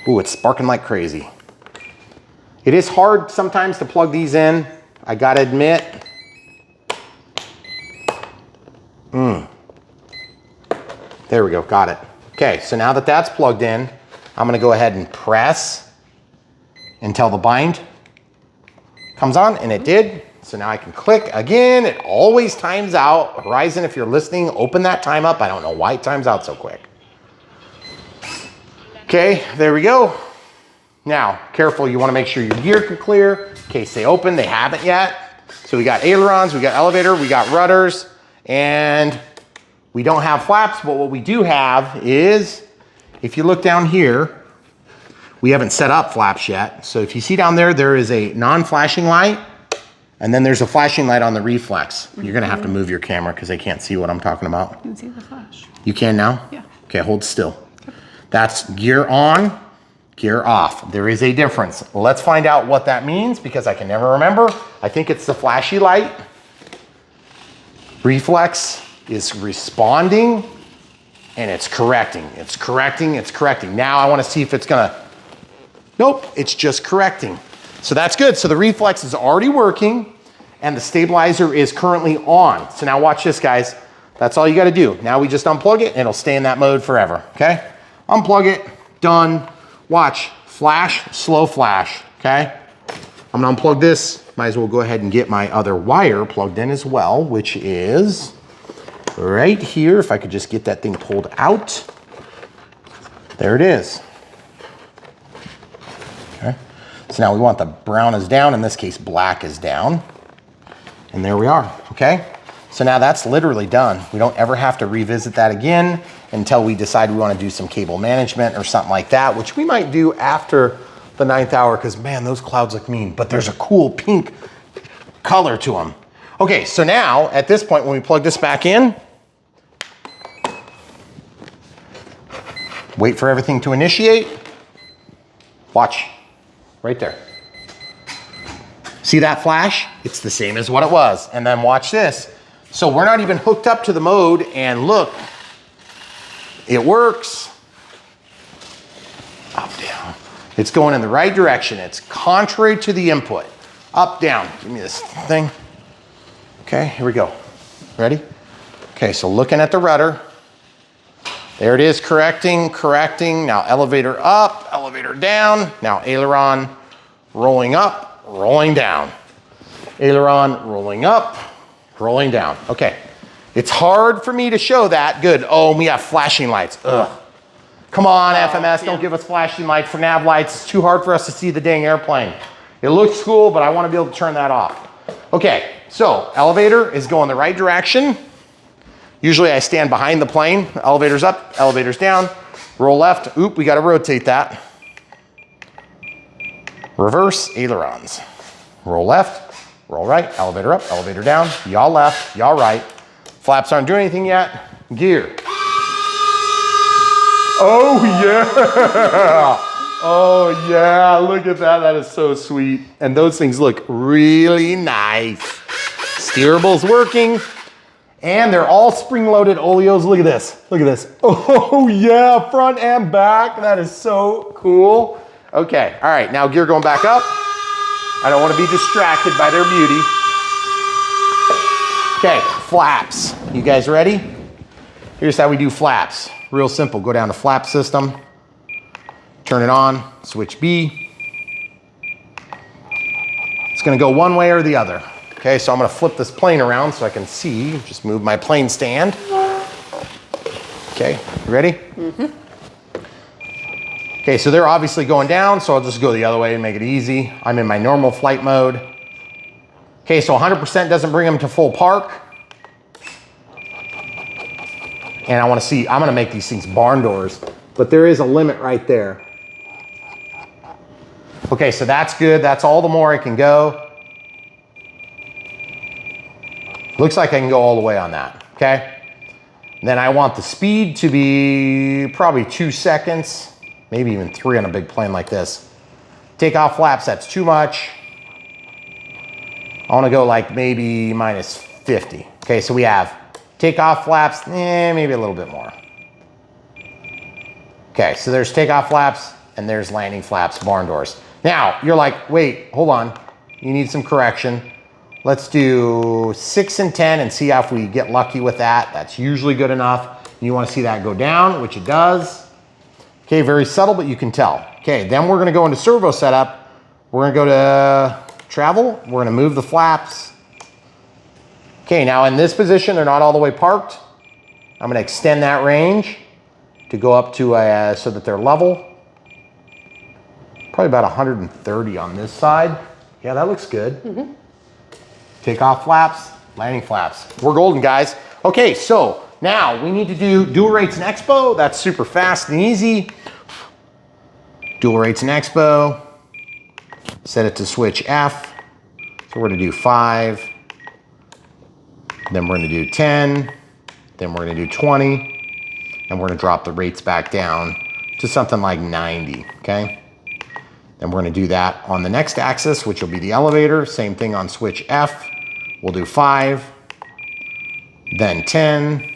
Speaker 1: it's sparking like crazy. It is hard sometimes to plug these in, I gotta admit. There we go, got it. Okay, so now that that's plugged in, I'm gonna go ahead and press until the bind comes on, and it did. So now I can click again. It always times out. Horizon, if you're listening, open that time up. I don't know why it times out so quick. Okay, there we go. Now, careful, you wanna make sure your gear can clear in case they open. They haven't yet. So we got ailerons, we got elevator, we got rudders, and we don't have flaps, but what we do have is, if you look down here, we haven't set up flaps yet. So if you see down there, there is a non-flashing light, and then there's a flashing light on the reflex. You're gonna have to move your camera because they can't see what I'm talking about.
Speaker 2: You can see the flash.
Speaker 1: You can now?
Speaker 2: Yeah.
Speaker 1: Okay, hold still. That's gear on, gear off. There is a difference. Let's find out what that means because I can never remember. I think it's the flashy light. Reflex is responding and it's correcting. It's correcting, it's correcting. Now I wanna see if it's gonna, nope, it's just correcting. So that's good. So the reflex is already working and the stabilizer is currently on. So now watch this, guys. That's all you gotta do. Now we just unplug it and it'll stay in that mode forever, okay? Unplug it, done. Watch, flash, slow flash, okay? I'm gonna unplug this. Might as well go ahead and get my other wire plugged in as well, which is right here. If I could just get that thing pulled out. There it is. Okay. So now we want the brown is down, in this case, black is down. And there we are, okay? So now that's literally done. We don't ever have to revisit that again until we decide we want to do some cable management or something like that, which we might do after the 9th hour because, man, those clouds look mean, but there's a cool pink color to them. Okay, so now at this point, when we plug this back in, wait for everything to initiate. Watch, right there. See that flash? It's the same as what it was. And then watch this. So we're not even hooked up to the mode, and look, it works. Up, down. It's going in the right direction. It's contrary to the input. Up, down. Give me this thing. Okay, here we go. Ready? Okay, so looking at the rudder. There it is, correcting, correcting. Now elevator up, elevator down. Now aileron rolling up, rolling down. Aileron rolling up, rolling down. Okay, it's hard for me to show that. Good. Oh, we have flashing lights. Ugh. Come on, FMS, don't give us flashing lights for nav lights. It's too hard for us to see the dang airplane. It looks cool, but I want to be able to turn that off. Okay, so elevator is going the right direction. Usually I stand behind the plane. Elevator's up, elevator's down. Roll left. Oop, we got to rotate that. Reverse ailerons. Roll left, roll right, elevator up, elevator down. Yaw left, yaw right. Flaps aren't doing anything yet. Gear. Oh yeah. Oh yeah, look at that. That is so sweet. And those things look really nice. Steerable's working. And they're all spring-loaded oleos. Look at this. Look at this. Oh yeah, front and back. That is so cool. Okay, all right, now gear going back up. I don't want to be distracted by their beauty. Okay, flaps. You guys ready? Here's how we do flaps. Real simple. Go down to flap system. Turn it on. Switch B. It's going to go one way or the other. Okay, so I'm going to flip this plane around so I can see. Just move my plane stand. Okay, you ready? Mm-hmm. Okay, so they're obviously going down, so I'll just go the other way and make it easy. I'm in my normal flight mode. Okay, so 100% doesn't bring them to full park. And I want to see, I'm going to make these things barn doors, but there is a limit right there. Okay, so that's good. That's all the more I can go. Looks like I can go all the way on that, okay? Then I want the speed to be probably 2 seconds, maybe even 3 on a big plane like this. Takeoff flaps, that's too much. I wanna go like maybe minus 50. Okay, so we have takeoff flaps, maybe a little bit more. Okay, so there's takeoff flaps and there's landing flaps, barn doors. Now, you're like, wait, hold on. You need some correction. Let's do 6 and 10 and see if we get lucky with that. That's usually good enough. You want to see that go down, which it does. Okay, very subtle, but you can tell. Okay, then we're going to go into servo setup. We're gonna go to travel. We're gonna move the flaps. Okay, now in this position, they're not all the way parked. I'm gonna extend that range to go up to so that they're level. Probably about 130 on this side. Yeah, that looks good. Take off flaps, landing flaps. We're golden, guys. Okay, so now we need to do dual rates and expo. That's super fast and easy. Dual rates and expo. Set it to switch F. So we're gonna do 5. Then we're gonna do 10. Then we're gonna do 20. And we're gonna drop the rates back down to something like 90, okay? Then we're gonna do that on the next axis, which will be the elevator. Same thing on switch F. We'll do 5, then 10,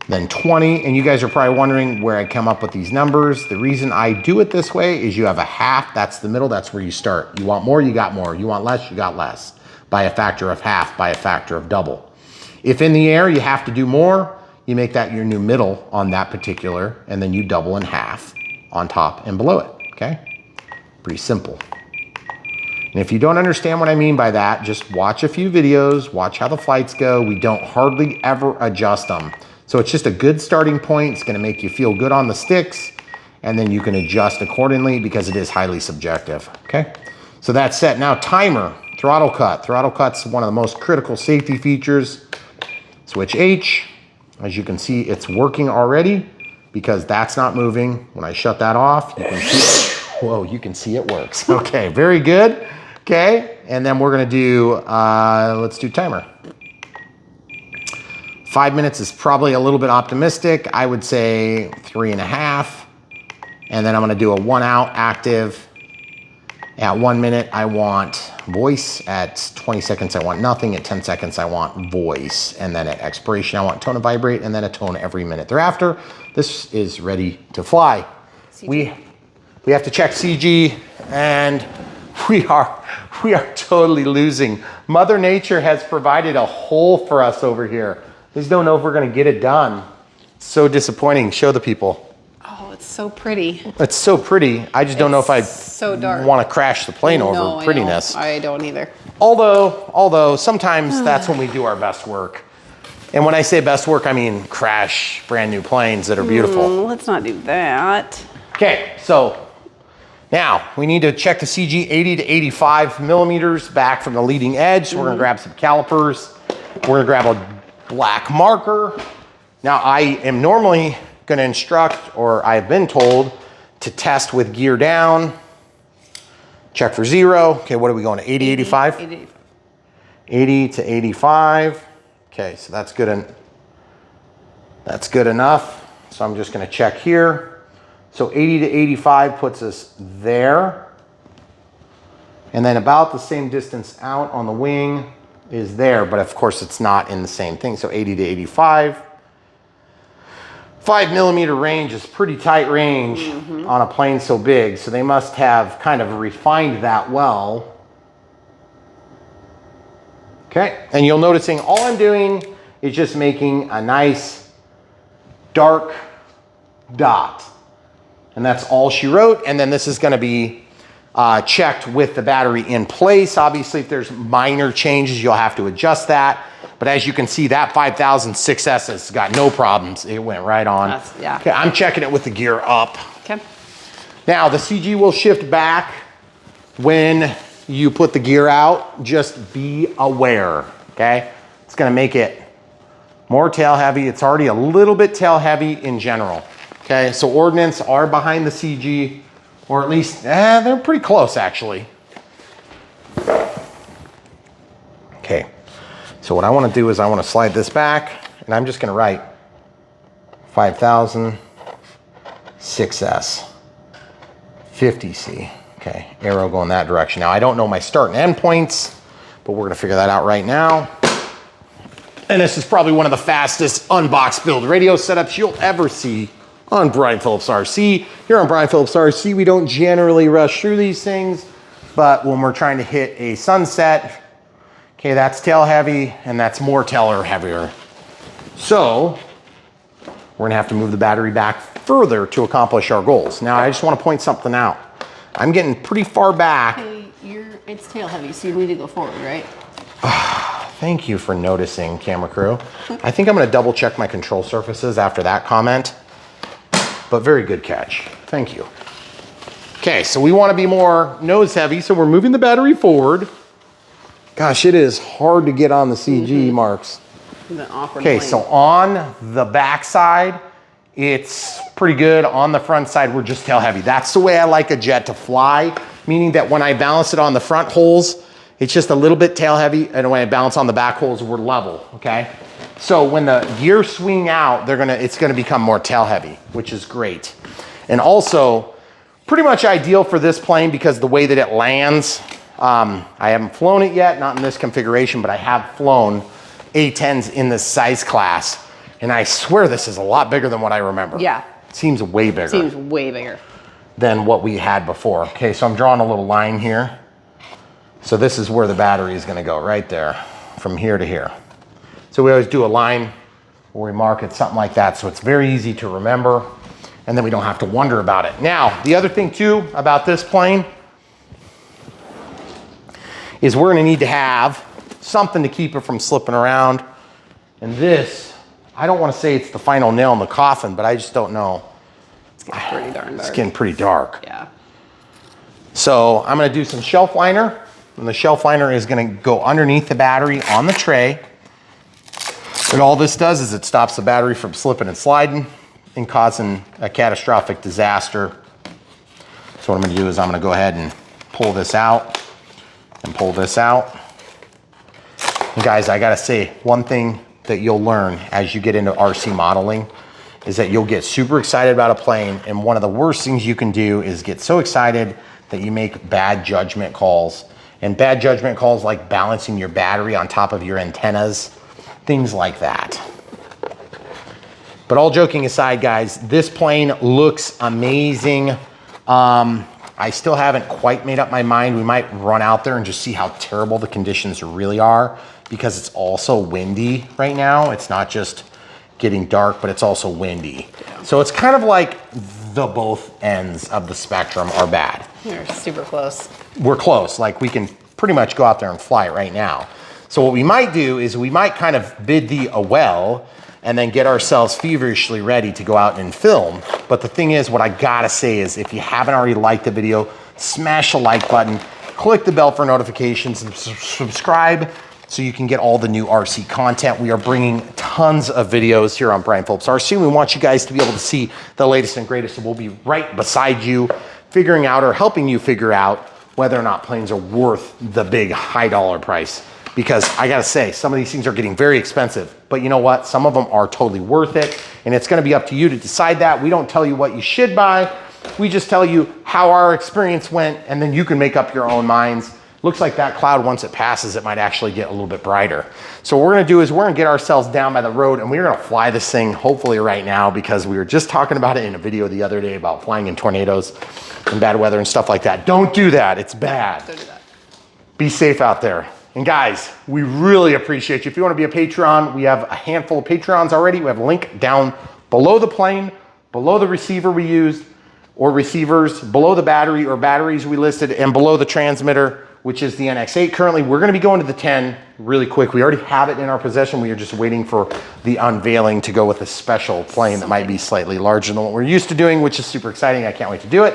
Speaker 1: then 20. And you guys are probably wondering where I come up with these numbers. The reason I do it this way is you have a half, that's the middle, that's where you start. You want more, you got more. You want less, you got less. By a factor of half, by a factor of double. If in the air you have to do more, you make that your new middle on that particular, and then you double in half on top and below it, okay? Pretty simple. And if you don't understand what I mean by that, just watch a few videos, watch how the flights go. We don't hardly ever adjust them. So it's just a good starting point. It's gonna make you feel good on the sticks, and then you can adjust accordingly because it is highly subjective, okay? So that's set. Now timer, throttle cut. Throttle cut's one of the most critical safety features. Switch H. As you can see, it's working already because that's not moving. When I shut that off, you can see, whoa, you can see it works. Okay, very good. Okay, and then we're gonna do, let's do timer. 5 minutes is probably a little bit optimistic. I would say 3.5. And then I'm gonna do a 1 out active. At 1 minute, I want voice. At 20 seconds, I want nothing. At 10 seconds, I want voice. And then at expiration, I want tone and vibrate, and then a tone every minute thereafter. This is ready to fly. We have to check CG, and we are totally losing. Mother Nature has provided a hole for us over here. We just don't know if we're gonna get it done. It's so disappointing. Show the people.
Speaker 2: Oh, it's so pretty.
Speaker 1: It's so pretty. I just don't know if I
Speaker 2: so dark.
Speaker 1: want to crash the plane over prettiness.
Speaker 2: I don't either.
Speaker 1: Although sometimes that's when we do our best work. And when I say best work, I mean crash brand new planes that are beautiful.
Speaker 2: Let's not do that.
Speaker 1: Okay, so now we need to check the CG 80 to 85 millimeters back from the leading edge. So we're gonna grab some calipers. We're gonna grab a black marker. Now I am normally gonna instruct, or I've been told, to test with gear down. Check for 0. Okay, what are we going to, 80, 85?
Speaker 2: 80.
Speaker 1: 80 to 85. Okay, so that's good. That's good enough. So I'm just gonna check here. So 80 to 85 puts us there. And then about the same distance out on the wing is there, but of course it's not in the same thing. So 80 to 85. 5 millimeter range is pretty tight range on a plane so big. So they must have kind of refined that well. Okay, and you'll noticing all I'm doing is just making a nice dark dot. And that's all she wrote. And then this is gonna be checked with the battery in place. Obviously, if there's minor changes, you'll have to adjust that. But as you can see, that 5000 6S has got no problems. It went right on.
Speaker 2: Yeah.
Speaker 1: Okay, I'm checking it with the gear up.
Speaker 2: Okay.
Speaker 1: Now, the CG will shift back when you put the gear out. Just be aware, okay? It's gonna make it more tail heavy. It's already a little bit tail heavy in general, okay? So ordnance are behind the CG, or at least, they're pretty close actually. Okay, so what I wanna do is I wanna slide this back, and I'm just gonna write 5000 6S 50C. Okay, arrow going that direction. Now I don't know my start and end points, but we're gonna figure that out right now. And this is probably one of the fastest Unbox build radio setups you'll ever see on Brian Phillips RC. Here on Brian Phillips RC, we don't generally rush through these things, but when we're trying to hit a sunset, okay, that's tail heavy, and that's more tail or heavier. So we're gonna have to move the battery back further to accomplish our goals. Now, I just wanna point something out. I'm getting pretty far back.
Speaker 2: Hey, it's tail heavy, so you need to go forward, right?
Speaker 1: Thank you for noticing, camera crew. I think I'm gonna double check my control surfaces after that comment, but very good catch. Thank you. Okay, so we wanna be more nose heavy, so we're moving the battery forward. Gosh, it is hard to get on the CG marks. Okay, so on the back side, it's pretty good. On the front side, we're just tail heavy. That's the way I like a jet to fly, meaning that when I balance it on the front holes, it's just a little bit tail heavy, and when I balance on the back holes, we're level, okay? So when the gears swing out, it's gonna become more tail heavy, which is great. And also, pretty much ideal for this plane because the way that it lands, I haven't flown it yet, not in this configuration, but I have flown A-10s in this size class. And I swear this is a lot bigger than what I remember.
Speaker 2: Yeah.
Speaker 1: It seems way bigger.
Speaker 2: Seems way bigger.
Speaker 1: Than what we had before. Okay, so I'm drawing a little line here. So this is where the battery is gonna go, right there, from here to here. So we always do a line where we mark it, something like that, so it's very easy to remember, and then we don't have to wonder about it. Now, the other thing too about this plane is we're gonna need to have something to keep it from slipping around. And this, I don't wanna say it's the final nail in the coffin, but I just don't know.
Speaker 2: It's getting pretty darn dark.
Speaker 1: It's getting pretty dark.
Speaker 2: Yeah.
Speaker 1: So I'm gonna do some shelf liner, and the shelf liner is gonna go underneath the battery on the tray. And all this does is it stops the battery from slipping and sliding and causing a catastrophic disaster. So what I'm gonna do is I'm gonna go ahead and pull this out and pull this out. And guys, I gotta say, one thing that you'll learn as you get into RC modeling is that you'll get super excited about a plane, and one of the worst things you can do is get so excited that you make bad judgment calls. And bad judgment calls like balancing your battery on top of your antennas, things like that. But all joking aside, guys, this plane looks amazing. I still haven't quite made up my mind. We might run out there and just see how terrible the conditions really are, because it's also windy right now. It's not just getting dark, but it's also windy. Yeah. So it's kind of like the both ends of the spectrum are bad.
Speaker 2: You're super close.
Speaker 1: We're close, like we can pretty much go out there and fly it right now. So what we might do is we might kind of bid thee a well and then get ourselves feverishly ready to go out and film. But the thing is, what I gotta say is, if you haven't already liked the video, smash the like button, click the bell for notifications, and subscribe so you can get all the new RC content. We are bringing tons of videos here on Brian Phillips RC. We want you guys to be able to see the latest and greatest, and we'll be right beside you, figuring out or helping you figure out whether or not planes are worth the big high dollar price. Because I gotta say, some of these things are getting very expensive, but you know what? Some of them are totally worth it, and it's gonna be up to you to decide that. We don't tell you what you should buy. We just tell you how our experience went, and then you can make up your own minds. Looks like that cloud, once it passes, it might actually get a little bit brighter. So what we're gonna do is we're gonna get ourselves down by the road, and we're gonna fly this thing hopefully right now, because we were just talking about it in a video the other day about flying in tornadoes and bad weather and stuff like that. Don't do that, it's bad.
Speaker 2: Don't do that.
Speaker 1: Be safe out there. And guys, we really appreciate you. If you wanna be a Patreon, we have a handful of Patreons already. We have a link down below the plane, below the receiver we used, or receivers, below the battery or batteries we listed, and below the transmitter, which is the NX8. Currently, we're gonna be going to the 10 really quick. We already have it in our possession. We are just waiting for the unveiling to go with a special plane that might be slightly larger than what we're used to doing, which is super exciting. I can't wait to do it.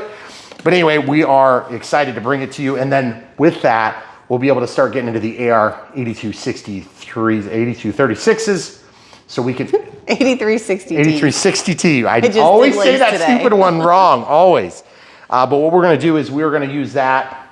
Speaker 1: But anyway, we are excited to bring it to you. And then with that, we'll be able to start getting into the AR 8263s, 8236s. So we can
Speaker 2: 8360T.
Speaker 1: 8360T. I
Speaker 2: just
Speaker 1: always
Speaker 2: did
Speaker 1: say that
Speaker 2: today.
Speaker 1: stupid one wrong, always. But what we're gonna do is we're gonna use that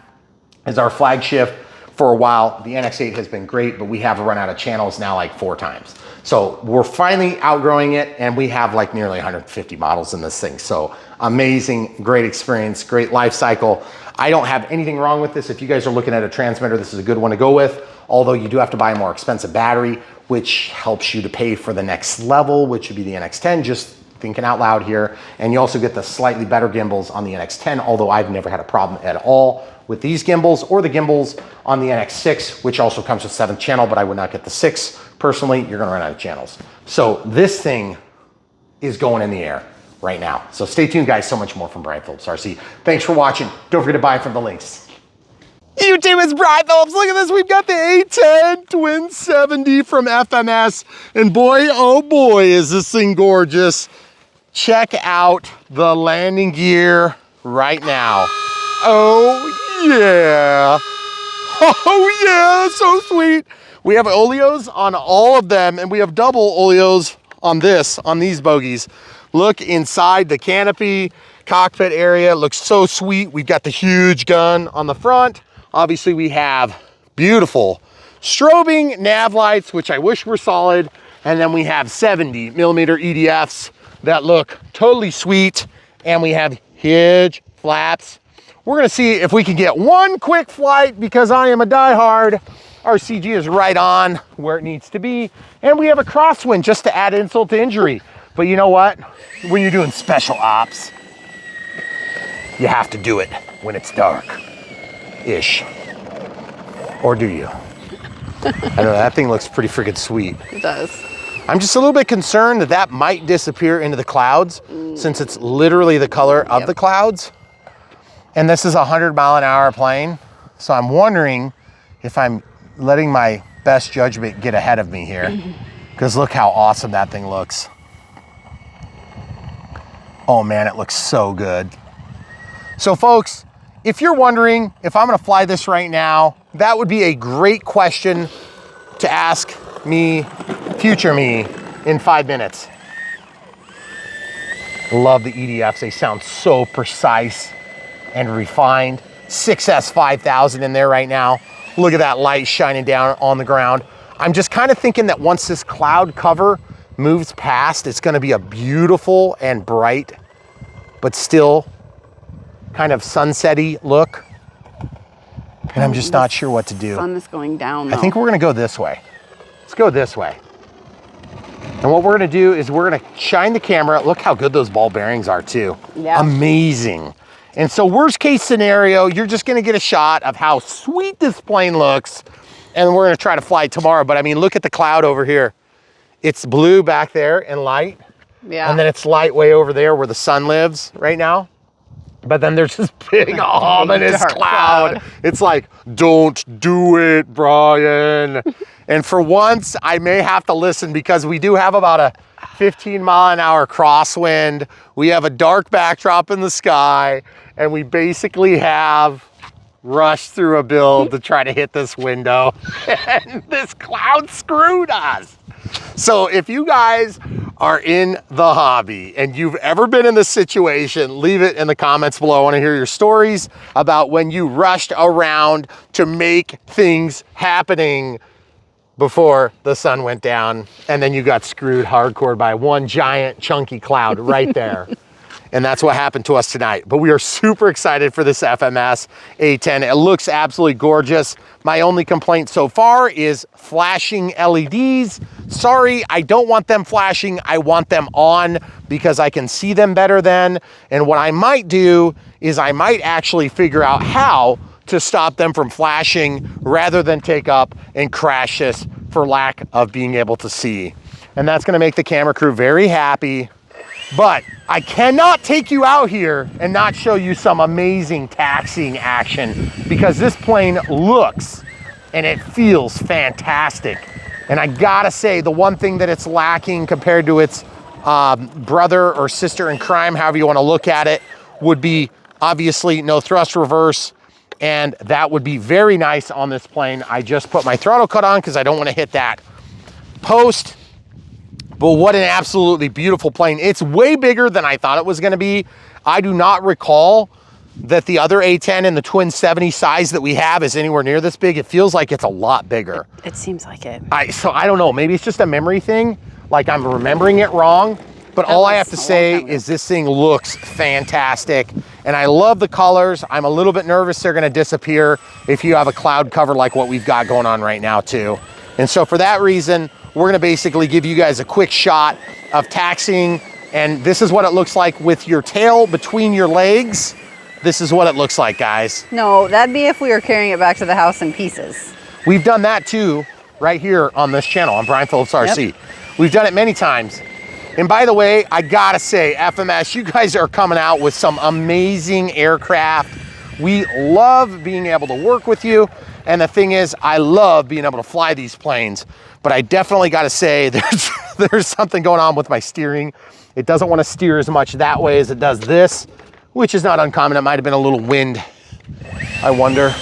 Speaker 1: as our flagship for a while. The NX8 has been great, but we have run out of channels now like 4 times. So we're finally outgrowing it, and we have like nearly 150 models in this thing. So amazing, great experience, great life cycle. I don't have anything wrong with this. If you guys are looking at a transmitter, this is a good one to go with, although you do have to buy a more expensive battery, which helps you to pay for the next level, which would be the NX10, just thinking out loud here. And you also get the slightly better gimbals on the NX10, although I've never had a problem at all with these gimbals or the gimbals on the NX6, which also comes with 7th channel, but I would not get the 6. Personally, you're gonna run out of channels. So this thing is going in the air right now. So stay tuned, guys. So much more from Brian Phillips RC. Thanks for watching. Don't forget to buy from the links. YouTube, it's Brian Phillips. Look at this. We've got the A-10 Twin 70 from FMS. And boy, oh boy, is this thing gorgeous. Check out the landing gear right now. Oh yeah. Oh yeah, so sweet. We have oleos on all of them, and we have double oleos on these bogies. Look inside the canopy, cockpit area. It looks so sweet. We've got the huge gun on the front. Obviously, we have beautiful strobing nav lights, which I wish were solid. And then we have 70 millimeter EDFs that look totally sweet. And we have huge flaps. We're gonna see if we can get one quick flight because I am a diehard. Our CG is right on where it needs to be. And we have a crosswind just to add insult to injury. But you know what? When you're doing special ops, you have to do it when it's dark-ish. Or do you? I don't know, that thing looks pretty freaking sweet.
Speaker 2: It does.
Speaker 1: I'm just a little bit concerned that that might disappear into the clouds since it's literally the color of the clouds. And this is a 100-mile-an-hour plane. So I'm wondering if I'm letting my best judgment get ahead of me here. Because look how awesome that thing looks. Oh man, it looks so good. So folks, if you're wondering if I'm gonna fly this right now, that would be a great question to ask me, future me, in 5 minutes. Love the EDFs, they sound so precise and refined. 6S 5000 in there right now. Look at that light shining down on the ground. I'm just kind of thinking that once this cloud cover moves past, it's gonna be a beautiful and bright, but still kind of sunset-y look. And I'm just not sure what to do.
Speaker 2: The sun is going down, though.
Speaker 1: I think we're gonna go this way. Let's go this way. And what we're gonna do is we're gonna shine the camera. Look how good those ball bearings are too.
Speaker 2: Yeah.
Speaker 1: Amazing. And so worst case scenario, you're just gonna get a shot of how sweet this plane looks. And we're gonna try to fly tomorrow. But I mean, look at the cloud over here. It's blue back there and light.
Speaker 2: Yeah.
Speaker 1: And then it's light way over there where the sun lives right now. But then there's this big ominous cloud. It's like, don't do it, Brian. And for once, I may have to listen because we do have about a 15-mile-an-hour crosswind. We have a dark backdrop in the sky, and we basically have rushed through a build to try to hit this window. And this cloud screwed us. So if you guys are in the hobby and you've ever been in this situation, leave it in the comments below. I want to hear your stories about when you rushed around to make things happening before the sun went down and then you got screwed hardcore by one giant chunky cloud right there. And that's what happened to us tonight. But we are super excited for this FMS A-10. It looks absolutely gorgeous. My only complaint so far is flashing LEDs. Sorry, I don't want them flashing. I want them on because I can see them better then. And what I might do is I might actually figure out how to stop them from flashing rather than take up and crash this for lack of being able to see. And that's gonna make the camera crew very happy. But I cannot take you out here and not show you some amazing taxiing action because this plane looks and it feels fantastic. And I gotta say, the one thing that it's lacking compared to its brother or sister in crime, however you wanna look at it, would be obviously no thrust reverse. And that would be very nice on this plane. I just put my throttle cut on because I don't wanna hit that post. But what an absolutely beautiful plane. It's way bigger than I thought it was gonna be. I do not recall that the other A-10 in the twin 70 size that we have is anywhere near this big. It feels like it's a lot bigger.
Speaker 2: It seems like it.
Speaker 1: So I don't know, maybe it's just a memory thing. Like I'm remembering it wrong. But all I have to say is this thing looks fantastic. And I love the colors. I'm a little bit nervous they're gonna disappear if you have a cloud cover like what we've got going on right now too. And so for that reason, we're gonna basically give you guys a quick shot of taxiing. And this is what it looks like with your tail between your legs. This is what it looks like, guys.
Speaker 2: No, that'd be if we were carrying it back to the house in pieces.
Speaker 1: We've done that too, right here on this channel, on Brian Phillips RC.
Speaker 2: Yep.
Speaker 1: We've done it many times. And by the way, I gotta say, FMS, you guys are coming out with some amazing aircraft. We love being able to work with you. And the thing is, I love being able to fly these planes, but I definitely gotta say there's something going on with my steering. It doesn't wanna steer as much that way as it does this, which is not uncommon. It might've been a little wind, I wonder.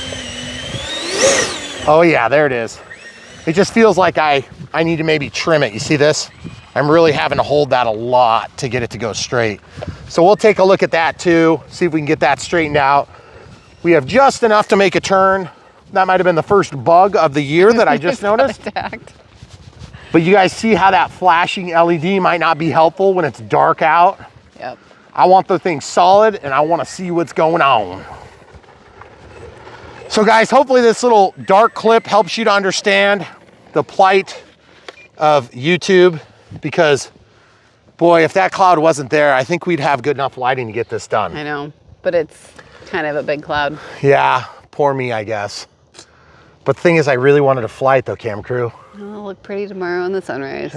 Speaker 1: Oh yeah, there it is. It just feels like I need to maybe trim it. You see this? I'm really having to hold that a lot to get it to go straight. So we'll take a look at that too, see if we can get that straightened out. We have just enough to make a turn. That might have been the first bug of the year that I just noticed. But you guys see how that flashing LED might not be helpful when it's dark out?
Speaker 2: Yep.
Speaker 1: I want the thing solid and I want to see what's going on. So guys, hopefully this little dark clip helps you to understand the plight of YouTube, because boy, if that cloud wasn't there, I think we'd have good enough lighting to get this done.
Speaker 2: I know, but it's kind of a big cloud.
Speaker 1: Yeah, poor me, I guess. But the thing is, I really wanted to fly it though, cam crew.
Speaker 2: It'll look pretty tomorrow in the sunrise.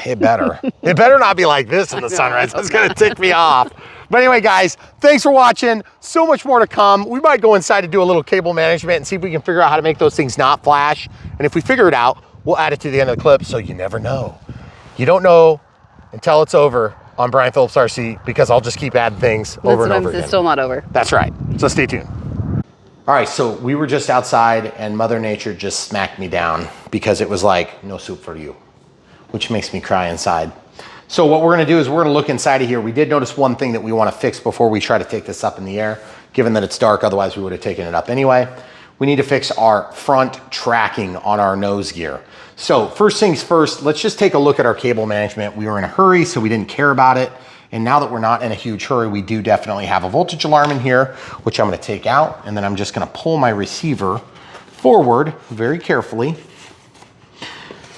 Speaker 1: It better. It better not be like this in the sunrise. That's gonna tick me off. But anyway, guys, thanks for watching. So much more to come. We might go inside to do a little cable management and see if we can figure out how to make those things not flash. And if we figure it out, we'll add it to the end of the clip, so you never know. You don't know until it's over on Brian Phillips RC, because I'll just keep adding things over and over again.
Speaker 2: It's still not over.
Speaker 1: That's right. So stay tuned. All right, so we were just outside and Mother Nature just smacked me down because it was like, no soup for you, which makes me cry inside. So what we're gonna do is we're gonna look inside of here. We did notice one thing that we wanna fix before we try to take this up in the air, given that it's dark, otherwise we would have taken it up anyway. We need to fix our front tracking on our nose gear. So first things first, let's just take a look at our cable management. We were in a hurry, so we didn't care about it. And now that we're not in a huge hurry, we do definitely have a voltage alarm in here, which I'm gonna take out, and then I'm just gonna pull my receiver forward very carefully.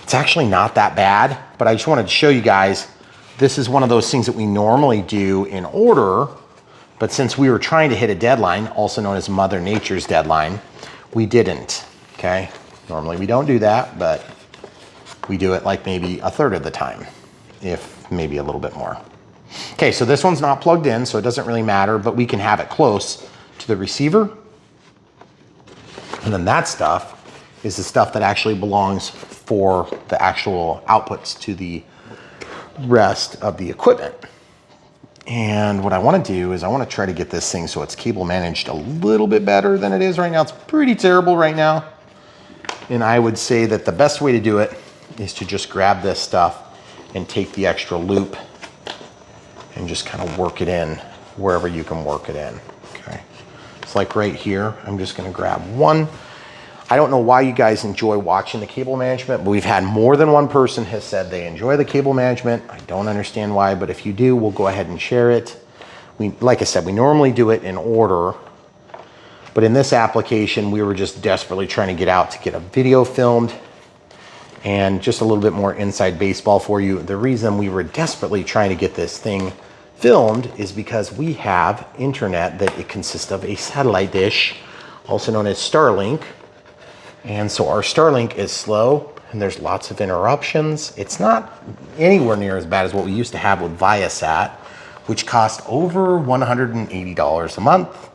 Speaker 1: It's actually not that bad, but I just wanted to show you guys, this is one of those things that we normally do in order, but since we were trying to hit a deadline, also known as Mother Nature's deadline, we didn't, okay? Normally we don't do that, but we do it like maybe a third of the time, if maybe a little bit more. Okay, so this one's not plugged in, so it doesn't really matter, but we can have it close to the receiver. And then that stuff is the stuff that actually belongs for the actual outputs to the rest of the equipment. And what I wanna do is I wanna try to get this thing so it's cable managed a little bit better than it is right now. It's pretty terrible right now. And I would say that the best way to do it is to just grab this stuff and take the extra loop and just kind of work it in wherever you can work it in, okay? It's like right here, I'm just gonna grab one. I don't know why you guys enjoy watching the cable management, but we've had more than one person has said they enjoy the cable management. I don't understand why, but if you do, we'll go ahead and share it. Like I said, we normally do it in order, but in this application, we were just desperately trying to get out to get a video filmed and just a little bit more inside baseball for you. The reason we were desperately trying to get this thing filmed is because we have internet that it consists of a satellite dish, also known as Starlink. And so our Starlink is slow and there's lots of interruptions. It's not anywhere near as bad as what we used to have with Viasat, which cost over $180 a month.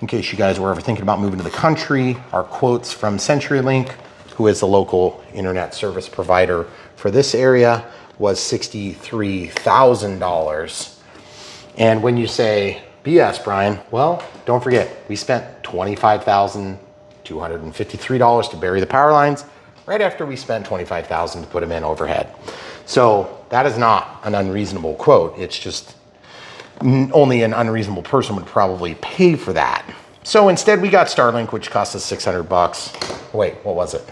Speaker 1: In case you guys were ever thinking about moving to the country, our quotes from CenturyLink, who is the local internet service provider for this area, was $63,000. And when you say, BS, Brian, well, don't forget, we spent $25,253 to bury the power lines right after we spent $25,000 to put them in overhead. So that is not an unreasonable quote. It's just only an unreasonable person would probably pay for that. So instead we got Starlink, which cost us 600 bucks. Wait, what was it?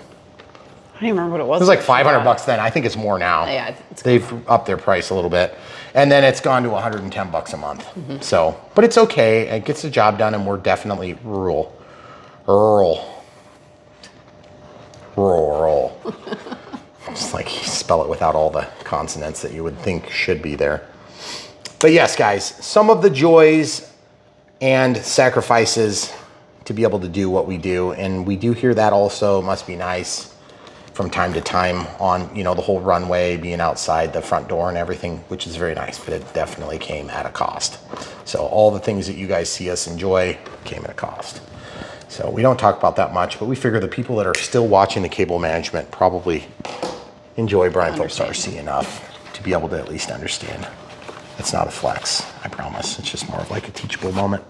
Speaker 2: I don't even remember what it was.
Speaker 1: It was like 500 bucks then. I think it's more now.
Speaker 2: Yeah,
Speaker 1: they've upped their price a little bit. And then it's gone to 110 bucks a month. So, but it's okay. It gets the job done, and we're definitely rural. Just like you spell it without all the consonants that you would think should be there. But yes, guys, some of the joys and sacrifices to be able to do what we do. And we do hear that also. It must be nice from time to time on, you know, the whole runway, being outside the front door and everything, which is very nice, but it definitely came at a cost. So all the things that you guys see us enjoy came at a cost. So we don't talk about that much, but we figure the people that are still watching the cable management probably enjoy Brian Phillips RC enough to be able to at least understand. It's not a flex, I promise. It's just more of like a teachable moment.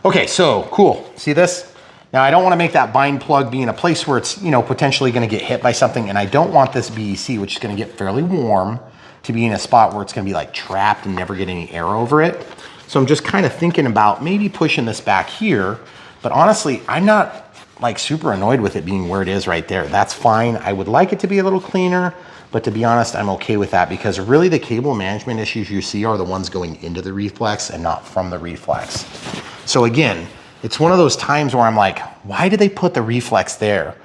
Speaker 1: Okay, so cool. See this? Now I don't want to make that bind plug be in a place where it's, you know, potentially going to get hit by something, and I don't want this BEC, which is going to get fairly warm, to be in a spot where it's going to be like trapped and never get any air over it. So I'm just kind of thinking about maybe pushing this back here, but honestly, I'm not like super annoyed with it being where it is right there. That's fine. I would like it to be a little cleaner, but to be honest, I'm okay with that because really the cable management issues you see are the ones going into the reflex and not from the reflex. So again, it's one of those times where I'm like, why did they put the reflex there?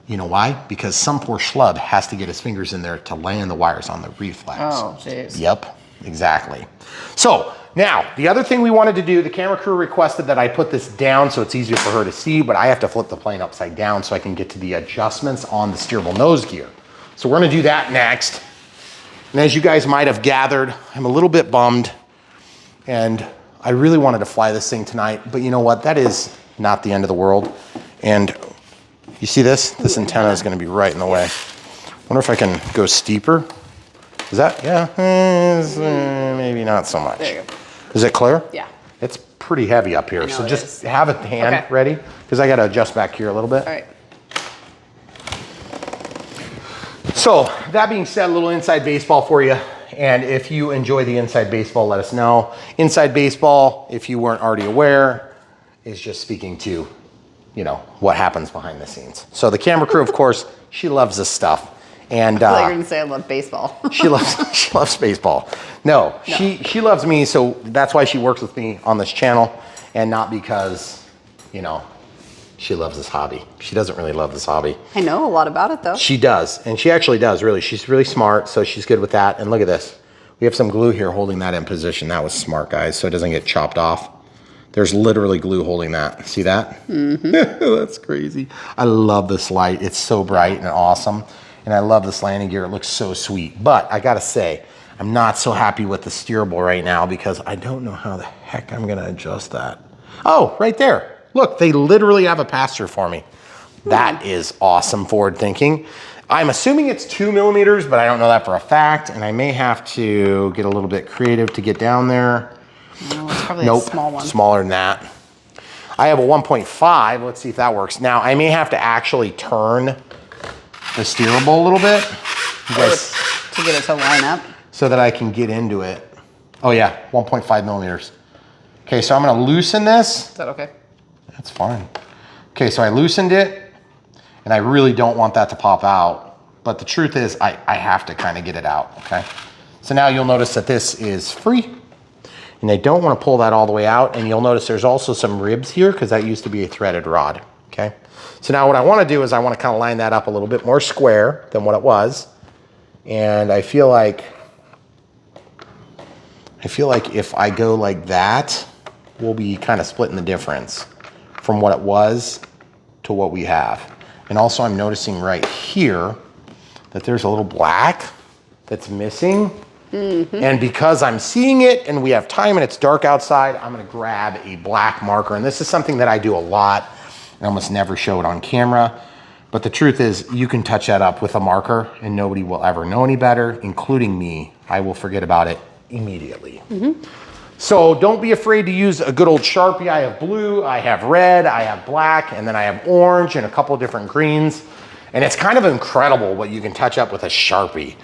Speaker 1: You know why? Because some poor schlub has to get his fingers in there to land the wires on the reflex.
Speaker 2: Oh, jeez.
Speaker 1: Yep, exactly. So now, the other thing we wanted to do, the camera crew requested that I put this down so it's easier for her to see, but I have to flip the plane upside down so I can get to the adjustments on the steerable nose gear. So we're gonna do that next. And as you guys might have gathered, I'm a little bit bummed, and I really wanted to fly this thing tonight, but you know what? That is not the end of the world. And you see this? This antenna is gonna be right in the way. Wonder if I can go steeper. Is that, yeah, maybe not so much.
Speaker 2: There you go.
Speaker 1: Is it clear?
Speaker 2: Yeah.
Speaker 1: It's pretty heavy up here, so just have a hand
Speaker 2: Okay.
Speaker 1: ready, because I gotta adjust back here a little bit.
Speaker 2: All right.
Speaker 1: So that being said, a little inside baseball for you. And if you enjoy the inside baseball, let us know. Inside baseball, if you weren't already aware, is just speaking to, you know, what happens behind the scenes. So the camera crew, of course, she loves this stuff. And
Speaker 2: I thought you were gonna say I love baseball.
Speaker 1: she loves baseball. No, she loves me, so that's why she works with me on this channel, and not because, you know, she loves this hobby. She doesn't really love this hobby.
Speaker 2: I know a lot about it though.
Speaker 1: She does, and she actually does, really. She's really smart, so she's good with that. And look at this. We have some glue here holding that in position. That was smart, guys, so it doesn't get chopped off. There's literally glue holding that. See that? Mm-hmm. That's crazy. I love this light. It's so bright and awesome. And I love this landing gear. It looks so sweet. But I gotta say, I'm not so happy with the steerable right now because I don't know how the heck I'm gonna adjust that. Oh, right there. Look, they literally have a pass-through for me. That is awesome forward thinking. I'm assuming it's 2 millimeters, but I don't know that for a fact. And I may have to get a little bit creative to get down there.
Speaker 2: No, it's probably
Speaker 1: Nope,
Speaker 2: a small one.
Speaker 1: smaller than that. I have a 1.5. Let's see if that works. Now, I may have to actually turn the steerable a little bit. Just
Speaker 2: to get it to line up.
Speaker 1: so that I can get into it. Oh yeah, 1.5 millimeters. Okay, so I'm gonna loosen this.
Speaker 2: Is that okay?
Speaker 1: That's fine. Okay, so I loosened it, and I really don't want that to pop out. But the truth is, I have to kind of get it out, okay? So now you'll notice that this is free, and I don't want to pull that all the way out. And you'll notice there's also some ribs here, because that used to be a threaded rod, okay? So now what I want to do is I want to kind of line that up a little bit more square than what it was. And I feel like if I go like that, we'll be kind of splitting the difference from what it was to what we have. And also I'm noticing right here that there's a little black that's missing. Mm-hmm. And because I'm seeing it and we have time and it's dark outside, I'm gonna grab a black marker. And this is something that I do a lot. I almost never show it on camera. But the truth is you can touch that up with a marker and nobody will ever know any better, including me. I will forget about it immediately. Mm-hmm. So don't be afraid to use a good old Sharpie. I have blue, I have red, I have black, and then I have orange and a couple of different greens. And it's kind of incredible what you can touch up with a Sharpie,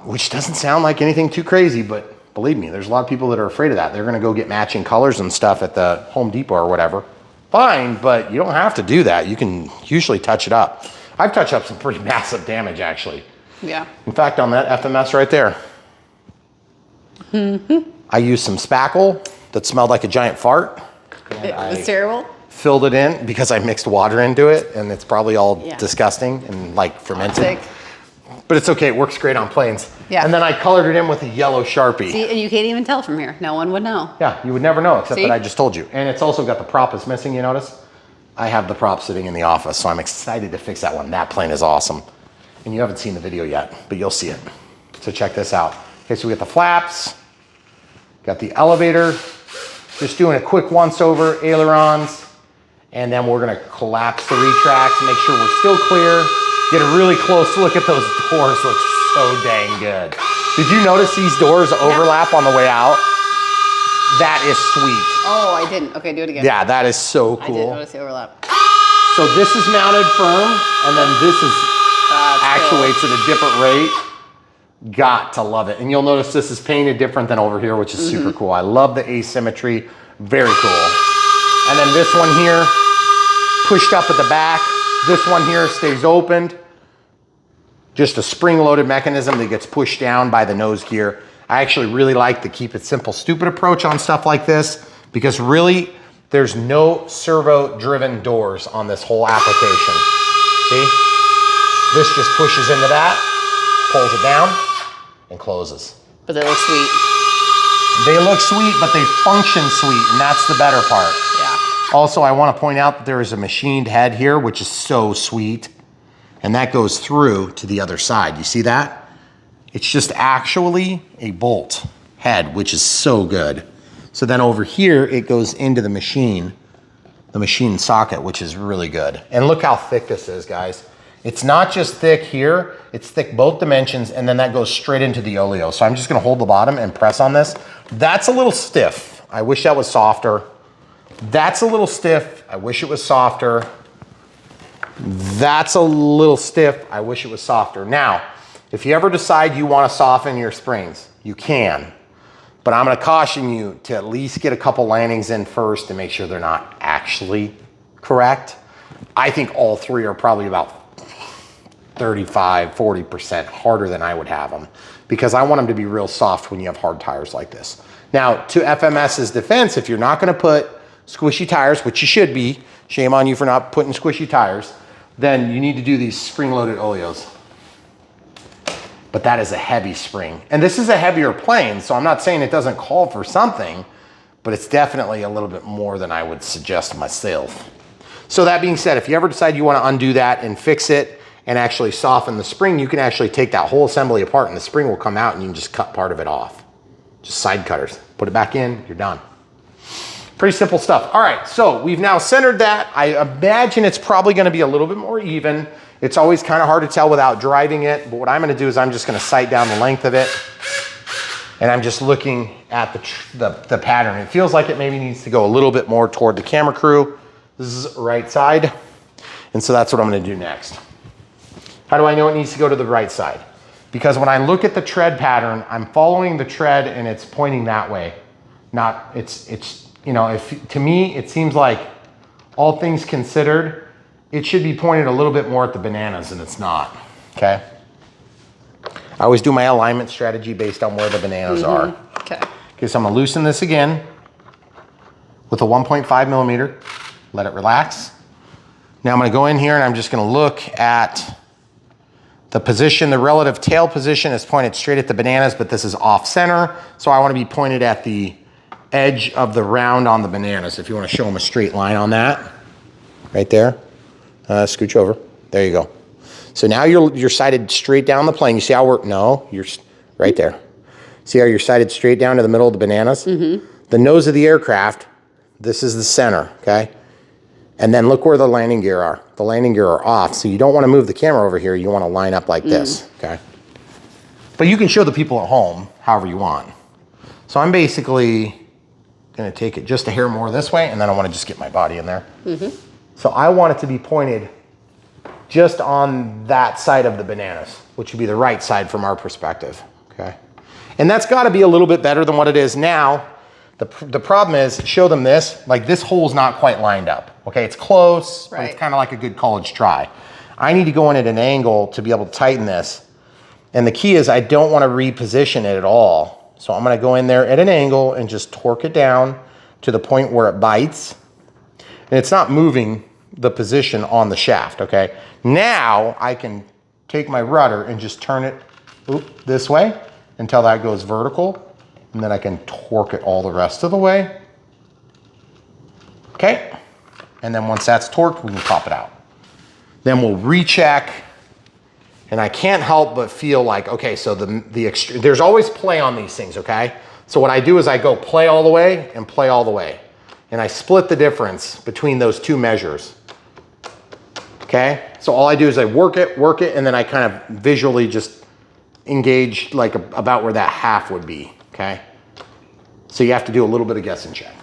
Speaker 1: which doesn't sound like anything too crazy, but believe me, there's a lot of people that are afraid of that. They're gonna go get matching colors and stuff at the Home Depot or whatever. Fine, but you don't have to do that. You can usually touch it up. I've touched up some pretty massive damage, actually.
Speaker 2: Yeah.
Speaker 1: In fact, on that FMS right there, I used some spackle that smelled like a giant fart.
Speaker 2: It was terrible.
Speaker 1: Filled it in because I mixed water into it, and it's probably all disgusting and like fermented.
Speaker 2: Sick.
Speaker 1: But it's okay, it works great on planes.
Speaker 2: Yeah.
Speaker 1: And then I colored it in with a yellow Sharpie.
Speaker 2: See, and you can't even tell from here. No one would know.
Speaker 1: Yeah, you would never know, except
Speaker 2: See?
Speaker 1: that I just told you. And it's also got the prop is missing, you notice? I have the prop sitting in the office, so I'm excited to fix that one. That plane is awesome. And you haven't seen the video yet, but you'll see it. So check this out. Okay, so we got the flaps, got the elevator, just doing a quick once over, ailerons, and then we're gonna collapse the retracts and make sure we're still clear. Get a really close look at those doors, looks so dang good. Did you notice these doors overlap on the way out? That is sweet.
Speaker 2: Oh, I didn't. Okay, do it again.
Speaker 1: Yeah, that is so cool.
Speaker 2: I didn't notice the overlap.
Speaker 1: So this is mounted firm, and then this is actuates
Speaker 2: cool.
Speaker 1: at a different rate. Got to love it. And you'll notice this is painted different than over here, which is super cool. I love the asymmetry. Very cool. And then this one here, pushed up at the back. This one here stays opened. Just a spring-loaded mechanism that gets pushed down by the nose gear. I actually really like the keep it simple, stupid approach on stuff like this because really there's no servo-driven doors on this whole application. See? This just pushes into that, pulls it down, and closes.
Speaker 2: But they look sweet.
Speaker 1: They look sweet, but they function sweet, and that's the better part.
Speaker 2: Yeah.
Speaker 1: Also, I want to point out that there is a machined head here, which is so sweet, and that goes through to the other side. You see that? It's just actually a bolt head, which is so good. So then over here, it goes into the machine socket, which is really good. And look how thick this is, guys. It's not just thick here, it's thick both dimensions, and then that goes straight into the oleo. So I'm just gonna hold the bottom and press on this. That's a little stiff. I wish that was softer. That's a little stiff. I wish it was softer. That's a little stiff. I wish it was softer. Now, if you ever decide you want to soften your springs, you can. But I'm going to caution you to at least get a couple landings in first to make sure they're not actually correct. I think all three are probably about 35, 40% harder than I would have them because I want them to be real soft when you have hard tires like this. Now, to FMS's defense, if you're not going to put squishy tires, which you should be, shame on you for not putting squishy tires, then you need to do these spring-loaded oleos. But that is a heavy spring. And this is a heavier plane, so I'm not saying it doesn't call for something, but it's definitely a little bit more than I would suggest myself. So that being said, if you ever decide you want to undo that and fix it and actually soften the spring, you can actually take that whole assembly apart and the spring will come out and you can just cut part of it off. Just side cutters. Put it back in, you're done. Pretty simple stuff. All right, so we've now centered that. I imagine it's probably going to be a little bit more even. It's always kind of hard to tell without driving it, but what I'm going to do is I'm just going to sight down the length of it, and I'm just looking at the pattern. It feels like it maybe needs to go a little bit more toward the camera crew. This is right side, and so that's what I'm going to do next. How do I know it needs to go to the right side? Because when I look at the tread pattern, I'm following the tread and it's pointing that way. Not, you know, to me, it seems like all things considered, it should be pointed a little bit more at the bananas, and it's not, okay? I always do my alignment strategy based on where the bananas are.
Speaker 2: Okay.
Speaker 1: Okay, so I'm gonna loosen this again with a 1.5 millimeter, let it relax. Now I'm gonna go in here and I'm just gonna look at the position. The relative tail position is pointed straight at the bananas, but this is off center, so I wanna be pointed at the edge of the round on the bananas. If you wanna show them a straight line on that, right there. Scooch over. There you go. So now you're sighted straight down the plane. You see how you're right there. See how you're sighted straight down to the middle of the bananas? Mm-hmm. The nose of the aircraft, this is the center, okay? And then look where the landing gear are. The landing gear are off, so you don't want to move the camera over here. You want to line up like this, okay? But you can show the people at home however you want. So I'm basically going to take it just a hair more this way, and then I want to just get my body in there. Mm-hmm. So I want it to be pointed just on that side of the bananas, which would be the right side from our perspective, okay? And that's gotta be a little bit better than what it is now. The problem is, show them this, like this hole's not quite lined up, okay? It's close, right, but it's kinda like a good college try. I need to go in at an angle to be able to tighten this. And the key is I don't wanna reposition it at all. So I'm gonna go in there at an angle and just torque it down to the point where it bites. And it's not moving the position on the shaft, okay? Now I can take my rudder and just turn it this way until that goes vertical, and then I can torque it all the rest of the way. Okay? And then once that's torqued, we can pop it out. Then we'll recheck And I can't help but feel like, okay, so there's always play on these things, okay? So what I do is I go play all the way and play all the way. And I split the difference between those two measures. Okay? So all I do is I work it, and then I kind of visually just engage like about where that half would be, okay? So you have to do a little bit of guess and check.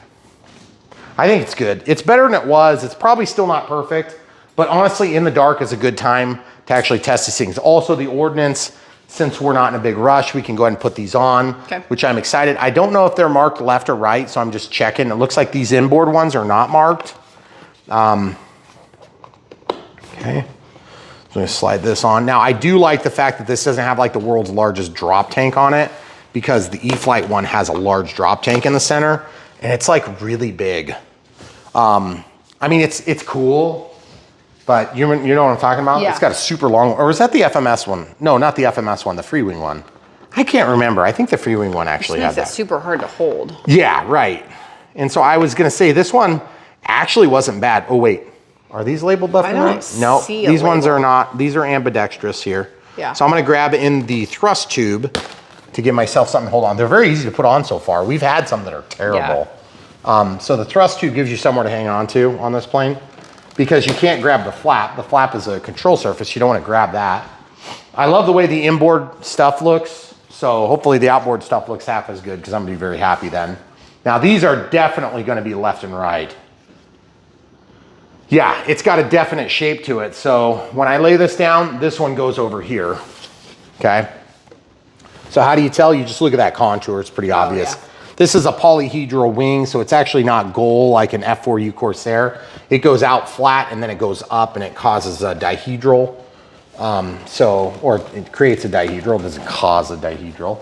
Speaker 1: I think it's good. It's better than it was. It's probably still not perfect, but honestly, in the dark is a good time to actually test these things. Also, the ordnance, since we're not in a big rush, we can go ahead and put these on, which I'm excited. I don't know if they're marked left or right, so I'm just checking. It looks like these inboard ones are not marked. Okay, so I'm gonna slide this on. Now, I do like the fact that this doesn't have like the world's largest drop tank on it, because the E-Flite one has a large drop tank in the center, and it's like really big. I mean, it's cool. But you know what I'm talking about?
Speaker 2: Yeah.
Speaker 1: It's got a super long, or is that the FMS one? No, not the FMS one, the Freewing one. I can't remember. I think the Freewing one actually had that.
Speaker 2: It's super hard to hold.
Speaker 1: Yeah, right. And so I was gonna say this one actually wasn't bad. Oh wait, are these labeled left and right? No, these ones are not. These are ambidextrous here.
Speaker 2: Yeah.
Speaker 1: So I'm gonna grab in the thrust tube to give myself something to hold on. They're very easy to put on so far. We've had some that are terrible. Yeah. So the thrust tube gives you somewhere to hang on to on this plane, because you can't grab the flap. The flap is a control surface. You don't want to grab that. I love the way the inboard stuff looks. So hopefully the outboard stuff looks half as good, because I'm gonna be very happy then. Now these are definitely gonna be left and right. Yeah, it's got a definite shape to it. So when I lay this down, this one goes over here, okay? So how do you tell? You just look at that contour, it's pretty obvious. Yeah. This is a polyhedral wing, so it's actually not goal like an F4U Corsair. It goes out flat and then it goes up and it causes a dihedral. Or it creates a dihedral, it doesn't cause a dihedral.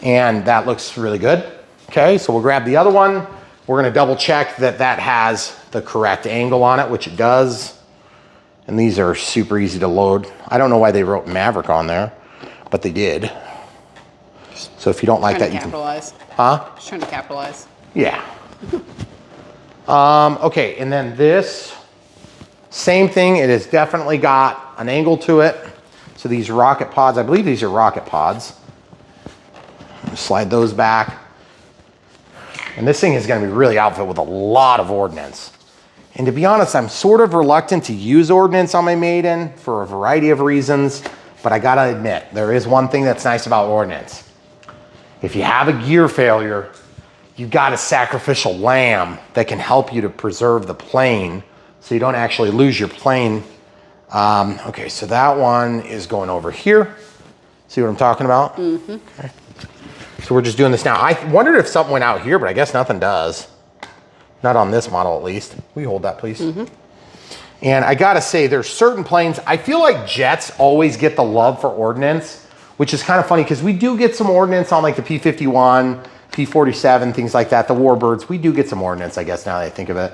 Speaker 1: And that looks really good. Okay, so we'll grab the other one. We're gonna double check that that has the correct angle on it, which it does. And these are super easy to load. I don't know why they wrote Maverick on there, but they did. So if you don't like that, you can capitalize. Huh?
Speaker 2: Just trying to capitalize.
Speaker 1: Yeah. Okay, and then this, same thing. It has definitely got an angle to it. So these rocket pods, I believe these are rocket pods. Slide those back. And this thing is gonna be really outfitted with a lot of ordnance. And to be honest, I'm sort of reluctant to use ordnance on my Maiden for a variety of reasons, but I gotta admit, there is one thing that's nice about ordnance. If you have a gear failure, you got a sacrificial lamb that can help you to preserve the plane so you don't actually lose your plane. Okay, so that one is going over here. See what I'm talking about? Mm-hmm. Okay. So we're just doing this now. I wondered if something went out here, but I guess nothing does. Not on this model, at least. Will you hold that, please? Mm-hmm. And I gotta say, there's certain planes, I feel like jets always get the love for ordnance, which is kind of funny because we do get some ordnance on like the P-51, P-47, things like that, the Warbirds. We do get some ordnance, I guess, now that I think of it.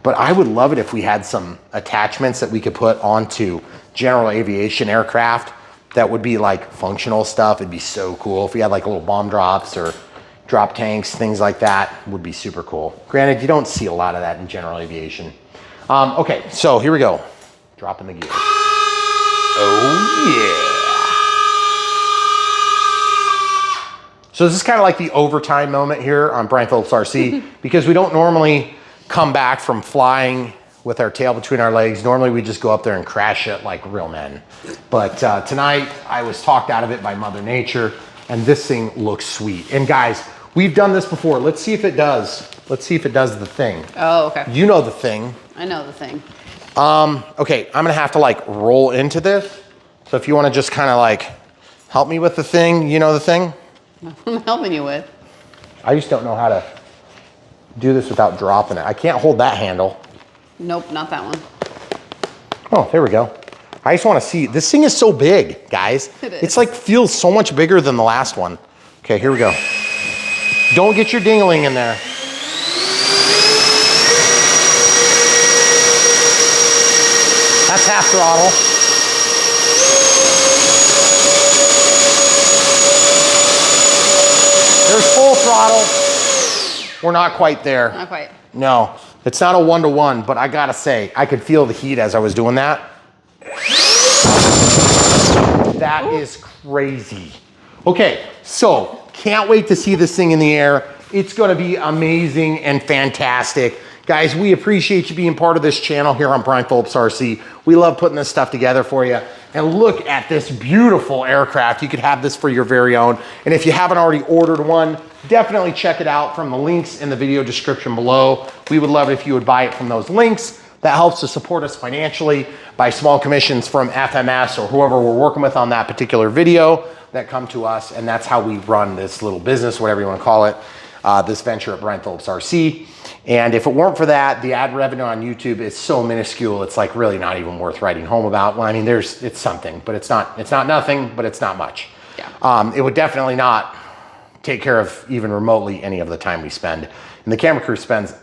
Speaker 1: But I would love it if we had some attachments that we could put onto general aviation aircraft that would be like functional stuff. It'd be so cool if we had like little bomb drops or drop tanks, things like that would be super cool. Granted, you don't see a lot of that in general aviation. Okay, so here we go. Dropping the gear. Oh yeah. So this is kind of like the overtime moment here on Brian Phillips RC because we don't normally come back from flying with our tail between our legs. Normally we just go up there and crash it like real men. But tonight I was talked out of it by Mother Nature, and this thing looks sweet. And guys, we've done this before. Let's see if it does. Let's see if it does the thing.
Speaker 2: Oh, okay.
Speaker 1: You know the thing.
Speaker 2: I know the thing.
Speaker 1: Okay, I'm gonna have to like roll into this. So if you wanna just kind of like help me with the thing, you know the thing?
Speaker 2: I'm helping you with.
Speaker 1: I just don't know how to do this without dropping it. I can't hold that handle.
Speaker 2: Nope, not that one.
Speaker 1: Oh, there we go. I just want to see. This thing is so big, guys.
Speaker 2: It is.
Speaker 1: It's like feels so much bigger than the last one. Okay, here we go. Don't get your dingling in there. That's half throttle. There's full throttle. We're not quite there.
Speaker 2: Not quite.
Speaker 1: No, it's not a 1-to-1, but I gotta say, I could feel the heat as I was doing that. That is crazy. Okay, so can't wait to see this thing in the air. It's gonna be amazing and fantastic. Guys, we appreciate you being part of this channel here on Brian Phillips RC. We love putting this stuff together for you. And look at this beautiful aircraft. You could have this for your very own. And if you haven't already ordered one, definitely check it out from the links in the video description below. We would love it if you would buy it from those links. That helps to support us financially by small commissions from FMS or whoever we're working with on that particular video that come to us. And that's how we run this little business, whatever you want to call it, this venture at Brian Phillips RC. And if it weren't for that, the ad revenue on YouTube is so minuscule, it's like really not even worth writing home about. Well, I mean, it's something, but it's not nothing, but it's not much. Yeah. It would definitely not take care of even remotely any of the time we spend. And the camera crew spends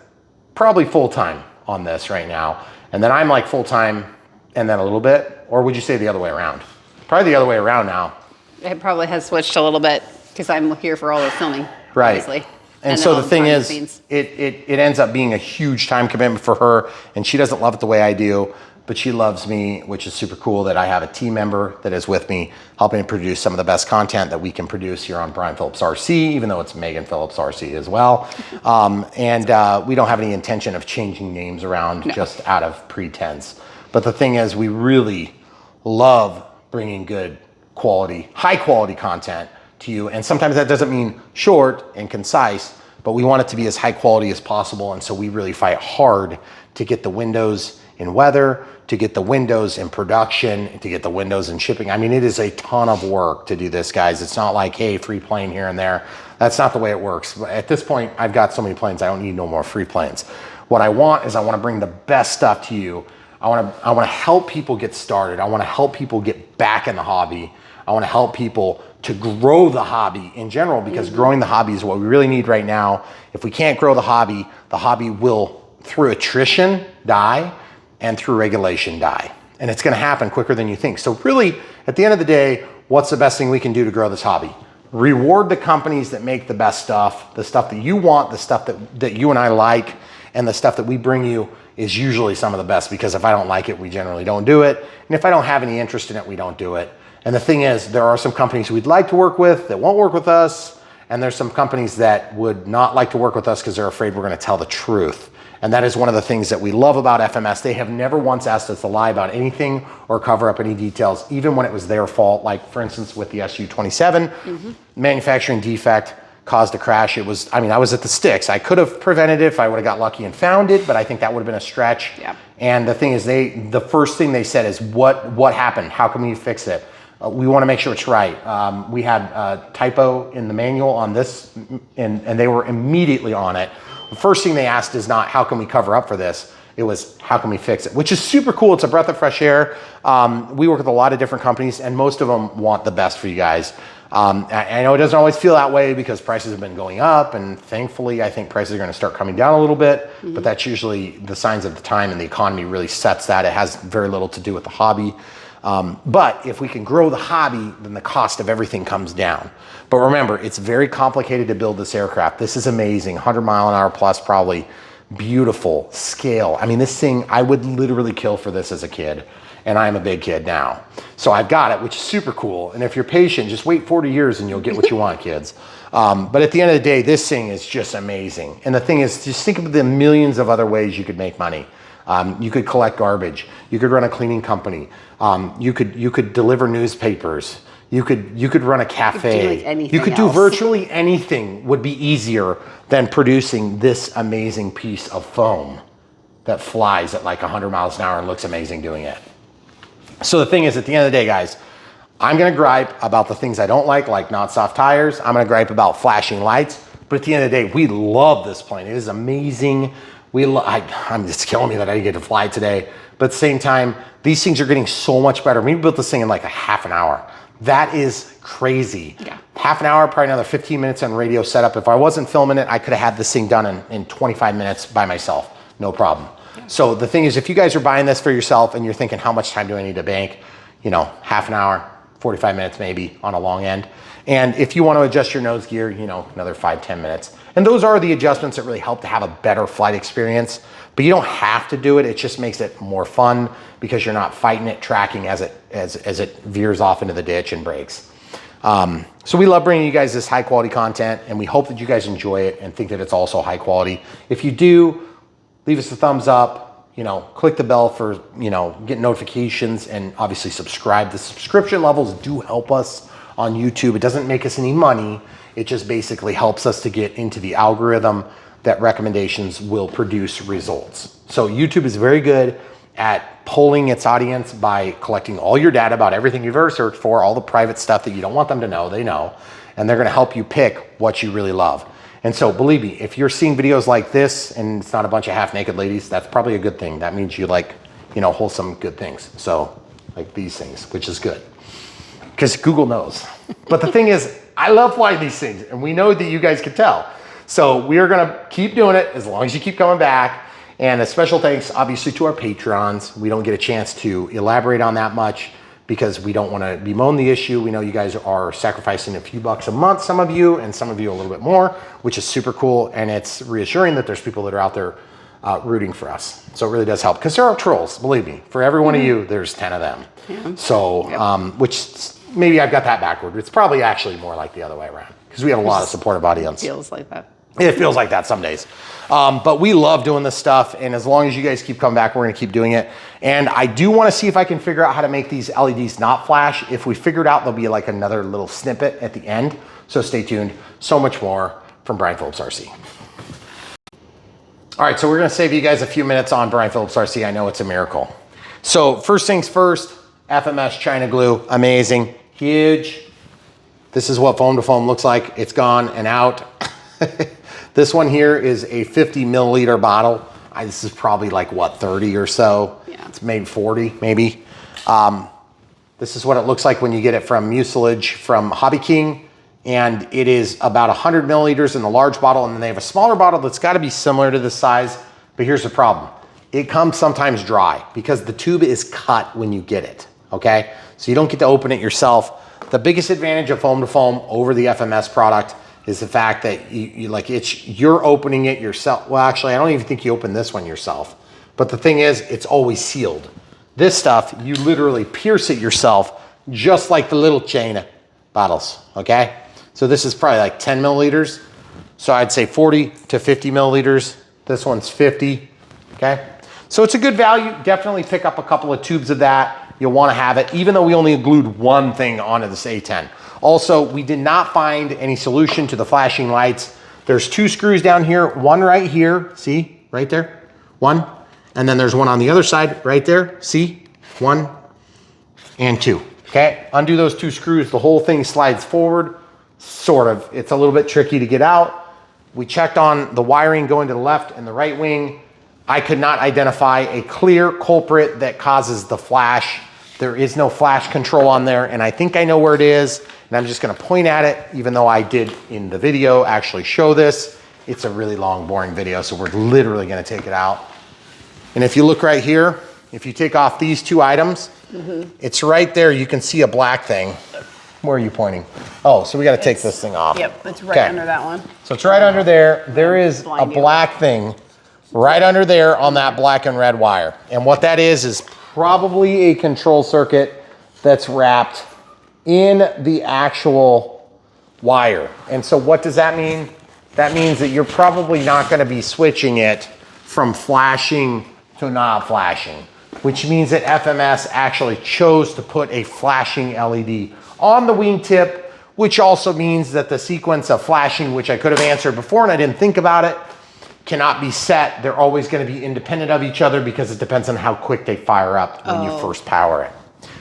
Speaker 1: probably full time on this right now. And then I'm like full time and then a little bit, or would you say the other way around? Probably the other way around now.
Speaker 2: It probably has switched a little bit because I'm here for all the filming,
Speaker 1: right.
Speaker 2: obviously.
Speaker 1: And so the thing is, it ends up being a huge time commitment for her, and she doesn't love it the way I do, but she loves me, which is super cool that I have a team member that is with me helping to produce some of the best content that we can produce here on Brian Phillips RC, even though it's Megan Phillips RC as well. We don't have any intention of changing names around just out of pretense. But the thing is, we really love bringing good quality, high quality content to you. And sometimes that doesn't mean short and concise, but we want it to be as high quality as possible. And so we really fight hard to get the windows in weather, to get the windows in production, to get the windows in shipping. I mean, it is a ton of work to do this, guys. It's not like, hey, free plane here and there. That's not the way it works. At this point, I've got so many planes, I don't need no more free planes. What I want is I want to bring the best stuff to you. I want to help people get started. I want to help people get back in the hobby. I want to help people to grow the hobby in general, because growing the hobby is what we really need right now. If we can't grow the hobby will, through attrition, die, and through regulation, die. And it's going to happen quicker than you think. So really, at the end of the day, what's the best thing we can do to grow this hobby? Reward the companies that make the best stuff, the stuff that you want, the stuff that you and I like, and the stuff that we bring you is usually some of the best, because if I don't like it, we generally don't do it. And if I don't have any interest in it, we don't do it. And the thing is, there are some companies we'd like to work with that won't work with us. And there's some companies that would not like to work with us because they're afraid we're going to tell the truth. And that is one of the things that we love about FMS. They have never once asked us to lie about anything or cover up any details, even when it was their fault. Like for instance, with the SU-27, manufacturing defect caused a crash. It was, I mean, I was at the sticks. I could have prevented it if I would have got lucky and found it, but I think that would have been a stretch. Yeah. And the thing is, the first thing they said is, what happened? How can we fix it? We want to make sure it's right. We had a typo in the manual on this, and they were immediately on it. The first thing they asked is not, how can we cover up for this? It was, how can we fix it? Which is super cool. It's a breath of fresh air. We work with a lot of different companies, and most of them want the best for you guys. I know it doesn't always feel that way because prices have been going up, and thankfully I think prices are going to start coming down a little bit, but that's usually the signs of the time, and the economy really sets that. It has very little to do with the hobby. But if we can grow the hobby, then the cost of everything comes down. But remember, it's very complicated to build this aircraft. This is amazing, 100-mile-an-hour plus, probably beautiful scale. I mean, this thing, I would literally kill for this as a kid, and I'm a big kid now. So I've got it, which is super cool. And if you're patient, just wait 40 years and you'll get what you want, kids. But at the end of the day, this thing is just amazing. And the thing is, just think of the millions of other ways you could make money. You could collect garbage. You could run a cleaning company. You could deliver newspapers. You could run a cafe. You could do virtually anything. Would be easier than producing this amazing piece of foam that flies at like 100 miles an hour and looks amazing doing it. So the thing is, at the end of the day, guys, I'm gonna gripe about the things I don't like not soft tires. I'm gonna gripe about flashing lights. But at the end of the day, we love this plane. It is amazing. I'm just killing me that I didn't get to fly today. But at the same time, these things are getting so much better. We built this thing in like a half an hour. That is crazy. Yeah. Half an hour, probably another 15 minutes on radio setup. If I wasn't filming it, I could have had this thing done in 25 minutes by myself. No problem. Yeah. So the thing is, if you guys are buying this for yourself and you're thinking, how much time do I need to bank? You know, half an hour, 45 minutes maybe on a long end. And if you want to adjust your nose gear, you know, another 5-10 minutes. And those are the adjustments that really help to have a better flight experience. But you don't have to do it. It just makes it more fun because you're not fighting it, tracking as it veers off into the ditch and breaks. So we love bringing you guys this high quality content, and we hope that you guys enjoy it and think that it's also high quality. If you do, leave us a thumbs up, you know, click the bell for, you know, get notifications, and obviously subscribe. The subscription levels do help us on YouTube. It doesn't make us any money. It just basically helps us to get into the algorithm that recommendations will produce results. So YouTube is very good at polling its audience by collecting all your data about everything you've ever searched for, all the private stuff that you don't want them to know, they know, and they're gonna help you pick what you really love. And so believe me, if you're seeing videos like this and it's not a bunch of half naked ladies, that's probably a good thing. That means you like, you know, wholesome good things. So like these things, which is good, because Google knows. But the thing is, I love flying these things, and we know that you guys can tell. So we are gonna keep doing it as long as you keep coming back. And a special thanks, obviously, to our patrons. We don't get a chance to elaborate on that much because we don't wanna bemoan the issue. We know you guys are sacrificing a few bucks a month, some of you, and some of you a little bit more, which is super cool. And it's reassuring that there's people that are out there rooting for us. So it really does help, because there are trolls, believe me. For every one of you, there's 10 of them. Yeah. So, which maybe I've got that backward. It's probably actually more like the other way around, because we have a lot of supportive audience.
Speaker 2: It feels like that.
Speaker 1: It feels like that some days. But we love doing this stuff, and as long as you guys keep coming back, we're gonna keep doing it. And I do wanna see if I can figure out how to make these LEDs not flash. If we figure it out, there'll be like another little snippet at the end. So stay tuned. So much more from Brian Phillips RC. All right, so we're gonna save you guys a few minutes on Brian Phillips RC. I know it's a miracle. So first things first, FMS China glue, amazing, huge. This is what foam to foam looks like. It's gone and out. This one here is a 50 milliliter bottle. This is probably like what, 30 or so? Yeah. It's maybe 40, maybe. This is what it looks like when you get it from mucilage from Hobby King. And it is about 100 milliliters in the large bottle. And then they have a smaller bottle that's gotta be similar to this size. But here's the problem. It comes sometimes dry because the tube is cut when you get it, okay? So you don't get to open it yourself. The biggest advantage of foam to foam over the FMS product is the fact that you're opening it yourself. Well, actually, I don't even think you open this one yourself. But the thing is, it's always sealed. This stuff, you literally pierce it yourself, just like the little China bottles, okay? So this is probably like 10 milliliters. So I'd say 40 to 50 milliliters. This one's 50, okay? So it's a good value. Definitely pick up a couple of tubes of that. You'll wanna have it, even though we only glued one thing onto this A-10. Also, we did not find any solution to the flashing lights. There's 2 screws down here, one right here, see, right there, one. And then there's one on the other side, right there, see, 1 and 2, okay? Undo those 2 screws, the whole thing slides forward, sort of. It's a little bit tricky to get out. We checked on the wiring going to the left and the right wing. I could not identify a clear culprit that causes the flash. There is no flash control on there, and I think I know where it is. And I'm just gonna point at it, even though I did in the video actually show this. It's a really long, boring video, so we're literally gonna take it out. And if you look right here, if you take off these 2 items, it's right there. You can see a black thing. Where are you pointing? Oh, so we gotta take this thing off.
Speaker 2: Yep, it's right under that one.
Speaker 1: So it's right under there. There is a black thing right under there on that black and red wire. And what that is probably a control circuit that's wrapped in the actual wire. And so what does that mean? That means that you're probably not gonna be switching it from flashing to not flashing, which means that FMS actually chose to put a flashing LED on the wingtip, which also means that the sequence of flashing, which I could have answered before and I didn't think about it, cannot be set. They're always gonna be independent of each other because it depends on how quick they fire up when you first power it,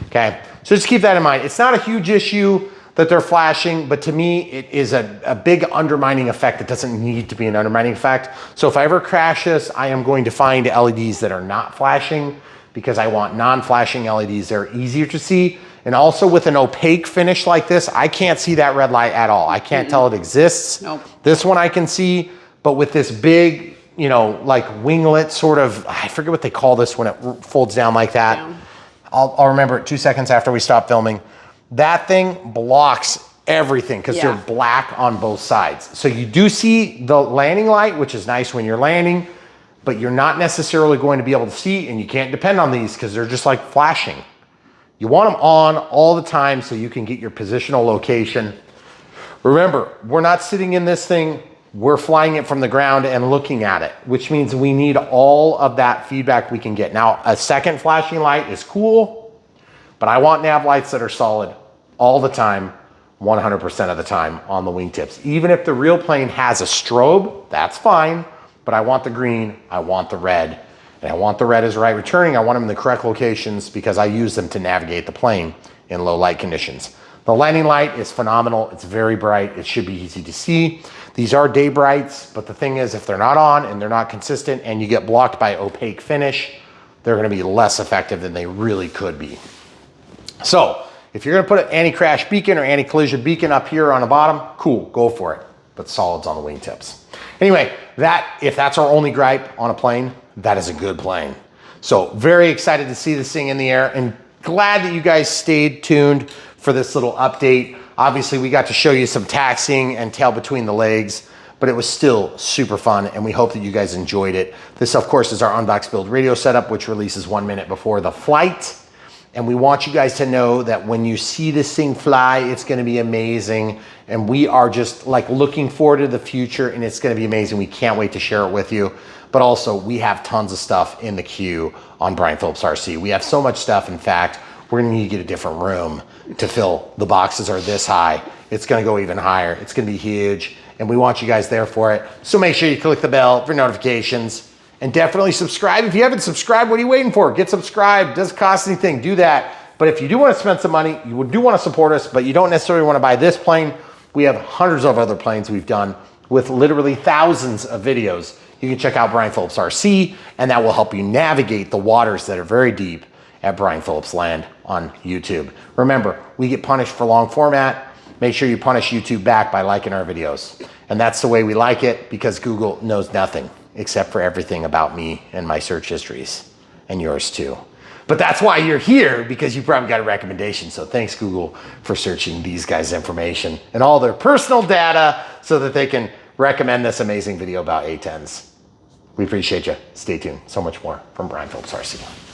Speaker 1: okay? So just keep that in mind. It's not a huge issue that they're flashing, but to me, it is a big undermining effect that doesn't need to be an undermining effect. So if I ever crash this, I am going to find LEDs that are not flashing because I want non-flashing LEDs. They're easier to see. And also with an opaque finish like this, I can't see that red light at all. I can't tell it exists.
Speaker 2: Nope.
Speaker 1: This one I can see, but with this big, you know, like winglet sort of, I forget what they call this when it folds down like that. Yeah. I'll remember it 2 seconds after we stop filming. that thing blocks everything because they're black on both sides. So you do see the landing light, which is nice when you're landing, but you're not necessarily going to be able to see, and you can't depend on these because they're just like flashing. You want them on all the time so you can get your positional location. Remember, we're not sitting in this thing, we're flying it from the ground and looking at it, which means we need all of that feedback we can get. Now, a second flashing light is cool, but I want nav lights that are solid all the time, 100% of the time on the wingtips. Even if the real plane has a strobe, that's fine, but I want the green, I want the red, and I want the red as right returning. I want them in the correct locations because I use them to navigate the plane in low light conditions. The landing light is phenomenal. It's very bright. It should be easy to see. These are day brights, but the thing is, if they're not on and they're not consistent and you get blocked by opaque finish, they're gonna be less effective than they really could be. So if you're gonna put an anti-crash beacon or anti-collision beacon up here on the bottom, cool, go for it. But solids on the wingtips. Anyway, if that's our only gripe on a plane, that is a good plane. So very excited to see this thing in the air and glad that you guys stayed tuned for this little update. Obviously, we got to show you some taxiing and tail between the legs, but it was still super fun, and we hope that you guys enjoyed it. This, of course, is our Unbox Build radio setup, which releases 1 minute before the flight. And we want you guys to know that when you see this thing fly, it's gonna be amazing. And we are just like looking forward to the future, and it's gonna be amazing. We can't wait to share it with you. But also, we have tons of stuff in the queue on Brian Phillips RC. We have so much stuff, in fact, we're gonna need to get a different room to fill. The boxes are this high. It's gonna go even higher. It's gonna be huge, and we want you guys there for it. So make sure you click the bell for notifications, and definitely subscribe. If you haven't subscribed, what are you waiting for? Get subscribed, doesn't cost anything, do that. But if you do wanna spend some money, you do wanna support us, but you don't necessarily wanna buy this plane, we have hundreds of other planes we've done with literally thousands of videos. You can check out Brian Phillips RC, and that will help you navigate the waters that are very deep at Brian Phillips Land on YouTube. Remember, we get punished for long format. Make sure you punish YouTube back by liking our videos. And that's the way we like it, because Google knows nothing except for everything about me and my search histories, and yours too. But that's why you're here, because you probably got a recommendation. So thanks, Google, for searching these guys' information and all their personal data so that they can recommend this amazing video about A-10s. We appreciate you. Stay tuned. So much more from Brian Phillips RC.